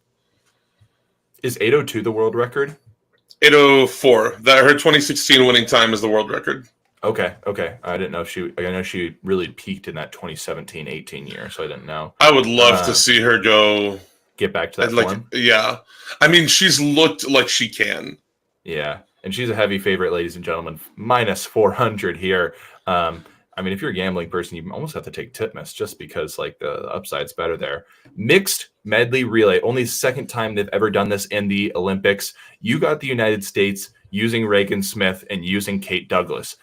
Is 8:02 the world record? 8:04. That her 2016 winning time is the world record. Okay. I didn't know if she. I know she really peaked in that 2017-18 year, so I didn't know. I would love to see her get back to that form. Yeah, I mean, she's looked like she can. Yeah, and she's a heavy favorite, ladies and gentlemen. Minus 400 here. I mean, if you're a gambling person, you almost have to take Titmus just because like the upside's better there. Mixed medley relay, only second time they've ever done this in the Olympics. You got the United States using Reagan Smith and using Kate Douglas.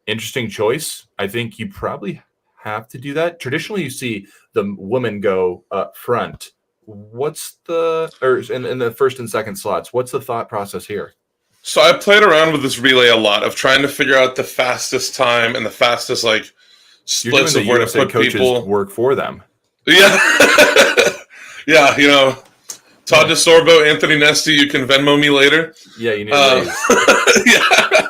Interesting choice. I think you probably have to do that. Traditionally, you see the woman go up front. What's in the first and second slots? What's the thought process here? So I played around with this relay a lot of trying to figure out the fastest time and the fastest like splits of where to put people. Work for them. Yeah, yeah. You know, Todd DeSorbo, Anthony Nesty. You can Venmo me later. Yeah, you need. Yeah.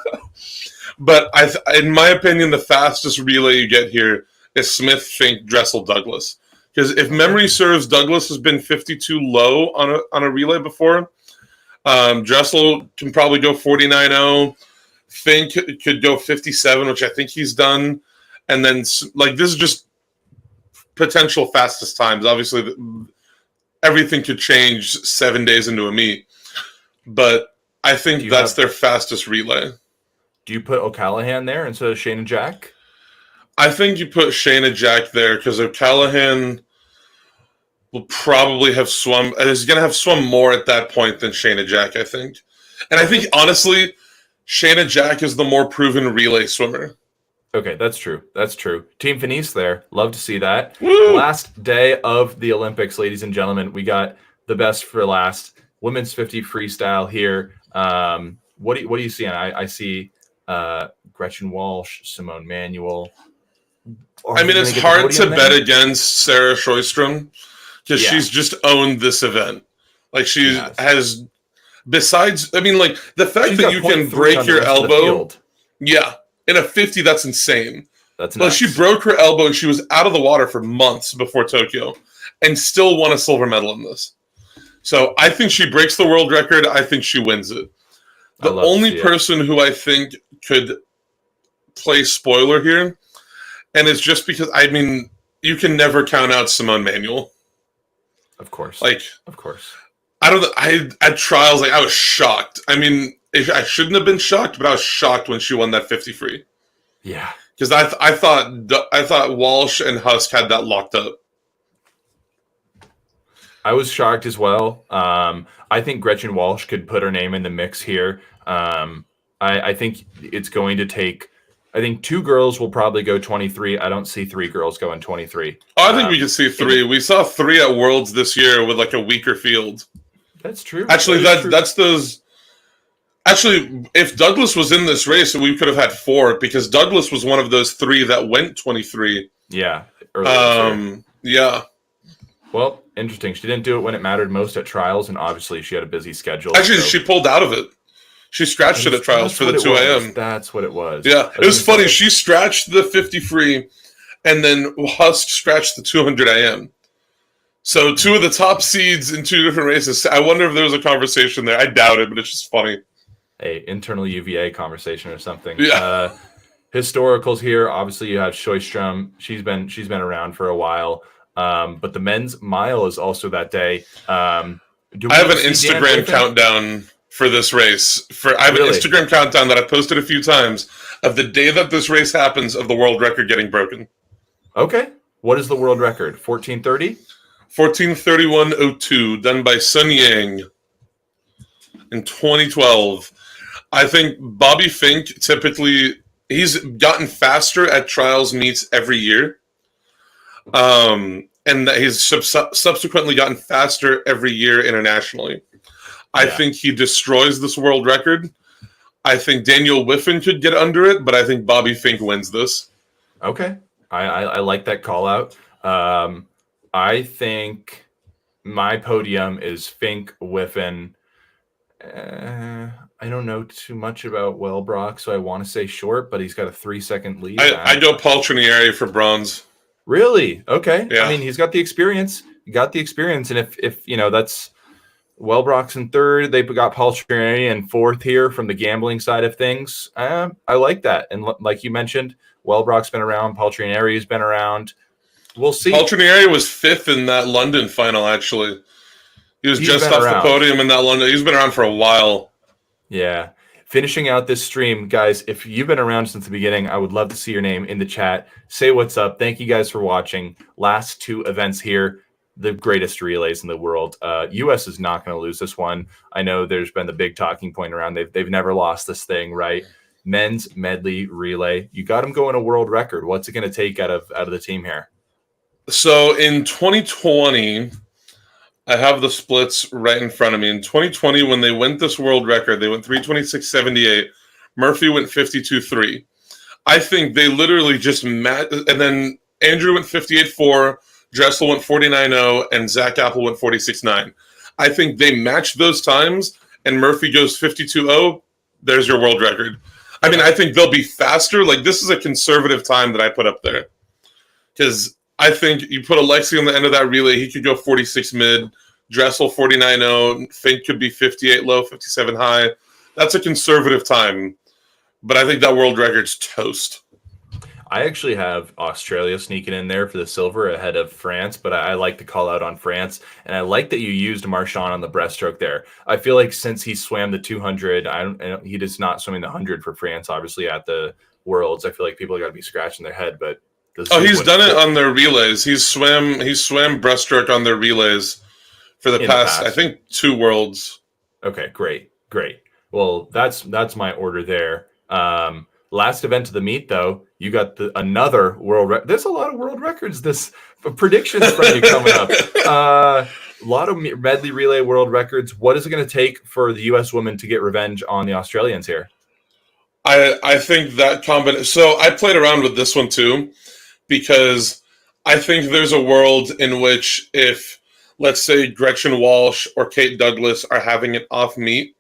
But in my opinion, the fastest relay you get here is Smith, Fink, Dressel, Douglas. Because if memory serves, Douglas has been 52 low on a relay before. Dressel can probably go 49.0. Fink could go 57, which I think he's done. And then, like, this is just potential fastest times. Obviously, everything could change 7 days into a meet. But I think that's their fastest relay. Do you put O'Callaghan there instead of Shayna Jack? I think you put Shayna Jack there because O'Callaghan will probably have swum. Is going to have swum more at that point than Shayna Jack, I think. And I think, honestly, Shayna Jack is the more proven relay swimmer. Okay, that's true. That's true. Team Finis there. Love to see that. Woo! Last day of the Olympics, ladies and gentlemen. We got the best for last. Women's 50 freestyle here. What do you see? I see Gretchen Walsh, Simone Manuel. I mean, it's hard to bet against Sarah Sjöström because she's just owned this event. Like she has, besides, I mean, like the fact that you can break your elbow. Yeah. In a 50, that's insane. That's nuts. Like she broke her elbow and she was out of the water for months before Tokyo and still won a silver medal in this. So I think she breaks the world record. I think she wins it. The only person who I think could play spoiler here, and it's just because, I mean, you can never count out Simone Manuel. Of course. Of course. At trials, I was shocked. I mean, I shouldn't have been shocked, but I was shocked when she won that 50 free. Yeah. Because I thought Walsh and Husk had that locked up. I was shocked as well. I think Gretchen Walsh could put her name in the mix here. I think it's going to take. I think 2 girls will probably go 23. I don't see 3 girls going 23. Oh, I think we can see 3. We saw 3 at Worlds this year with like a weaker field. That's true. Actually, that's those. Actually, if Douglas was in this race, we could have had 4 because Douglas was one of those 3 that went 23. Yeah. Yeah. Well, interesting. She didn't do it when it mattered most at trials, and obviously she had a busy schedule. Actually, she pulled out of it. She scratched it at trials for the 2 a.m. That's what it was. Yeah, it was funny. She scratched the 50 free, and then Husk scratched the 200 a.m. So 2 of the top seeds in 2 different races. I wonder if there was a conversation there. I doubt it, but it's just funny. A internal UVA conversation or something. Yeah. Historicals here. Obviously, you have Sjöström. She's been around for a while. But the men's mile is also that day. I have an Instagram countdown for this race. I have an Instagram countdown that I've posted a few times of the day that this race happens of the world record getting broken. Okay. What is the world record? 14:30? 14:31:02, done by Sun Yang in 2012. I think Bobby Fink he's gotten faster at trials meets every year. And he's subsequently gotten faster every year internationally. I think he destroys this world record. I think Daniel Whiffen could get under it, but I think Bobby Fink wins this. Okay. I like that call out. I think my podium is Fink, Whiffen. I don't know too much about Wellbrock, so I want to say short, but he's got a 3-second lead. I go Paul Trinieri for bronze. Really? Okay. Yeah. I mean, he's got the experience. And if that's Wellbrock's in third, they've got Paul Trinieri in fourth here from the gambling side of things. I like that. And like you mentioned, Wellbrock's been around. Paul Trinieri's been around. We'll see. Paul Trinieri was 5th in that London final, actually. He's just off the podium in that London. He's been around for a while. Yeah. Finishing out this stream, guys, if you've been around since the beginning, I would love to see your name in the chat. Say what's up. Thank you guys for watching. Last 2 events here, the greatest relays in the world. U.S. is not going to lose this one. I know there's been the big talking point around. They've never lost this thing, right? Men's medley relay. You got them going a world record. What's it going to take out of the team here? So in 2020, I have the splits right in front of me. In 2020, when they went this world record, they went 326.78. Murphy went 52.3. I think they literally just met. And then Andrew went 58.4, Dressel went 49.0, and Zach Apple went 46.9. I think they matched those times, and Murphy goes 52.0. There's your world record. I mean, I think they'll be faster. Like, this is a conservative time that I put up there. Because I think you put Alexi on the end of that relay, he could go 46 mid, Dressel 49.0, Fink could be 58 low, 57 high. That's a conservative time, but I think that world record's toast. I actually have Australia sneaking in there for the silver ahead of France, but I like the call out on France, and I like that you used Marchand on the breaststroke there. I feel like since he swam the 200, he is not swimming the 100 for France, obviously, at the Worlds. I feel like people are going to be scratching their head, but he's done it on their relays. He swam breaststroke on their relays for the past, I think, 2 Worlds. Okay, great. Well, that's my order there. Last event of the meet, though, you got another world record. There's a lot of world records. This predictions from you coming up. A lot of medley relay world records. What is it going to take for the U.S. women to get revenge on the Australians here? I think that combination. So I played around with this one too, because I think there's a world in which if, let's say, Gretchen Walsh or Kate Douglas are having an off meet,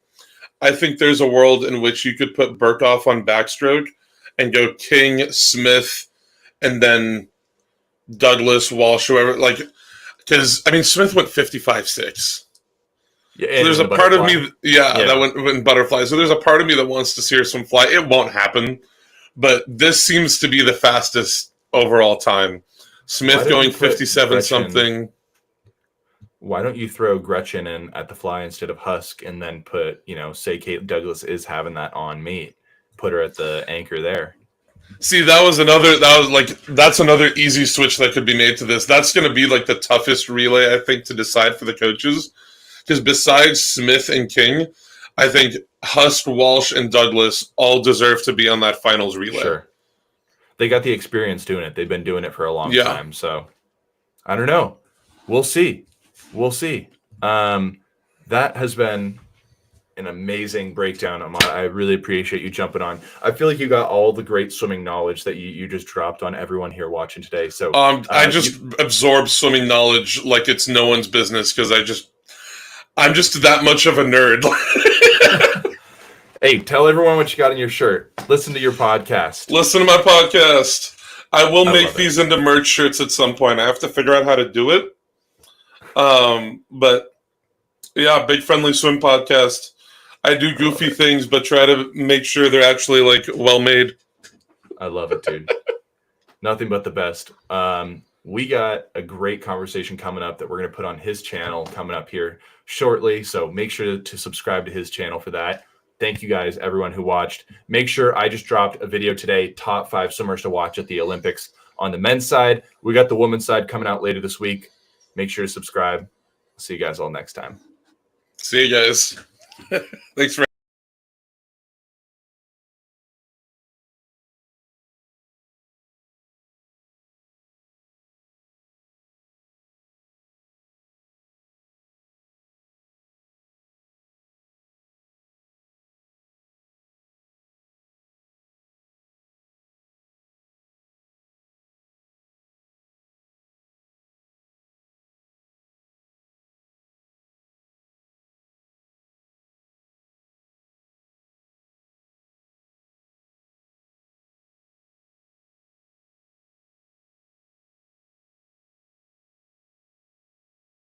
I think there's a world in which you could put Burkhoff on backstroke and go King, Smith, and then Douglas, Walsh, whoever. Like, because, I mean, Smith went 55.6. Yeah, so there's a part of me, that went in butterfly. So there's a part of me that wants to see her swim fly. It won't happen, but this seems to be the fastest overall time. Smith going 57 something. Why don't you throw Gretchen in at the fly instead of Husk, and then put, say Kate Douglas is having that on meet, put her at the anchor there. See, that's another easy switch that could be made to this. That's going to be like the toughest relay, I think, to decide for the coaches. Because besides Smith and King, I think Husk, Walsh, and Douglas all deserve to be on that finals relay. Sure. They got the experience doing it. They've been doing it for a long time. So, I don't know. We'll see. That has been an amazing breakdown, Ahmad. I really appreciate you jumping on. I feel like you got all the great swimming knowledge that you just dropped on everyone here watching today. So I just absorb swimming knowledge like it's no one's business, because I'm just that much of a nerd. Hey, tell everyone what you got in your shirt. Listen to your podcast. Listen to my podcast. I will make these into merch shirts at some point. I have to figure out how to do it. But yeah, Big Friendly Swim podcast. I do goofy things, but try to make sure they're actually like well made. I love it, dude. Nothing but the best. We got a great conversation coming up that we're going to put on his channel coming up here shortly. So make sure to subscribe to his channel for that. Thank you guys, everyone who watched. Make sure I just dropped a video today, top 5 swimmers to watch at the Olympics on the men's side. We got the women's side coming out later this week. Make sure to subscribe. See you guys all next time. See you guys. Thanks for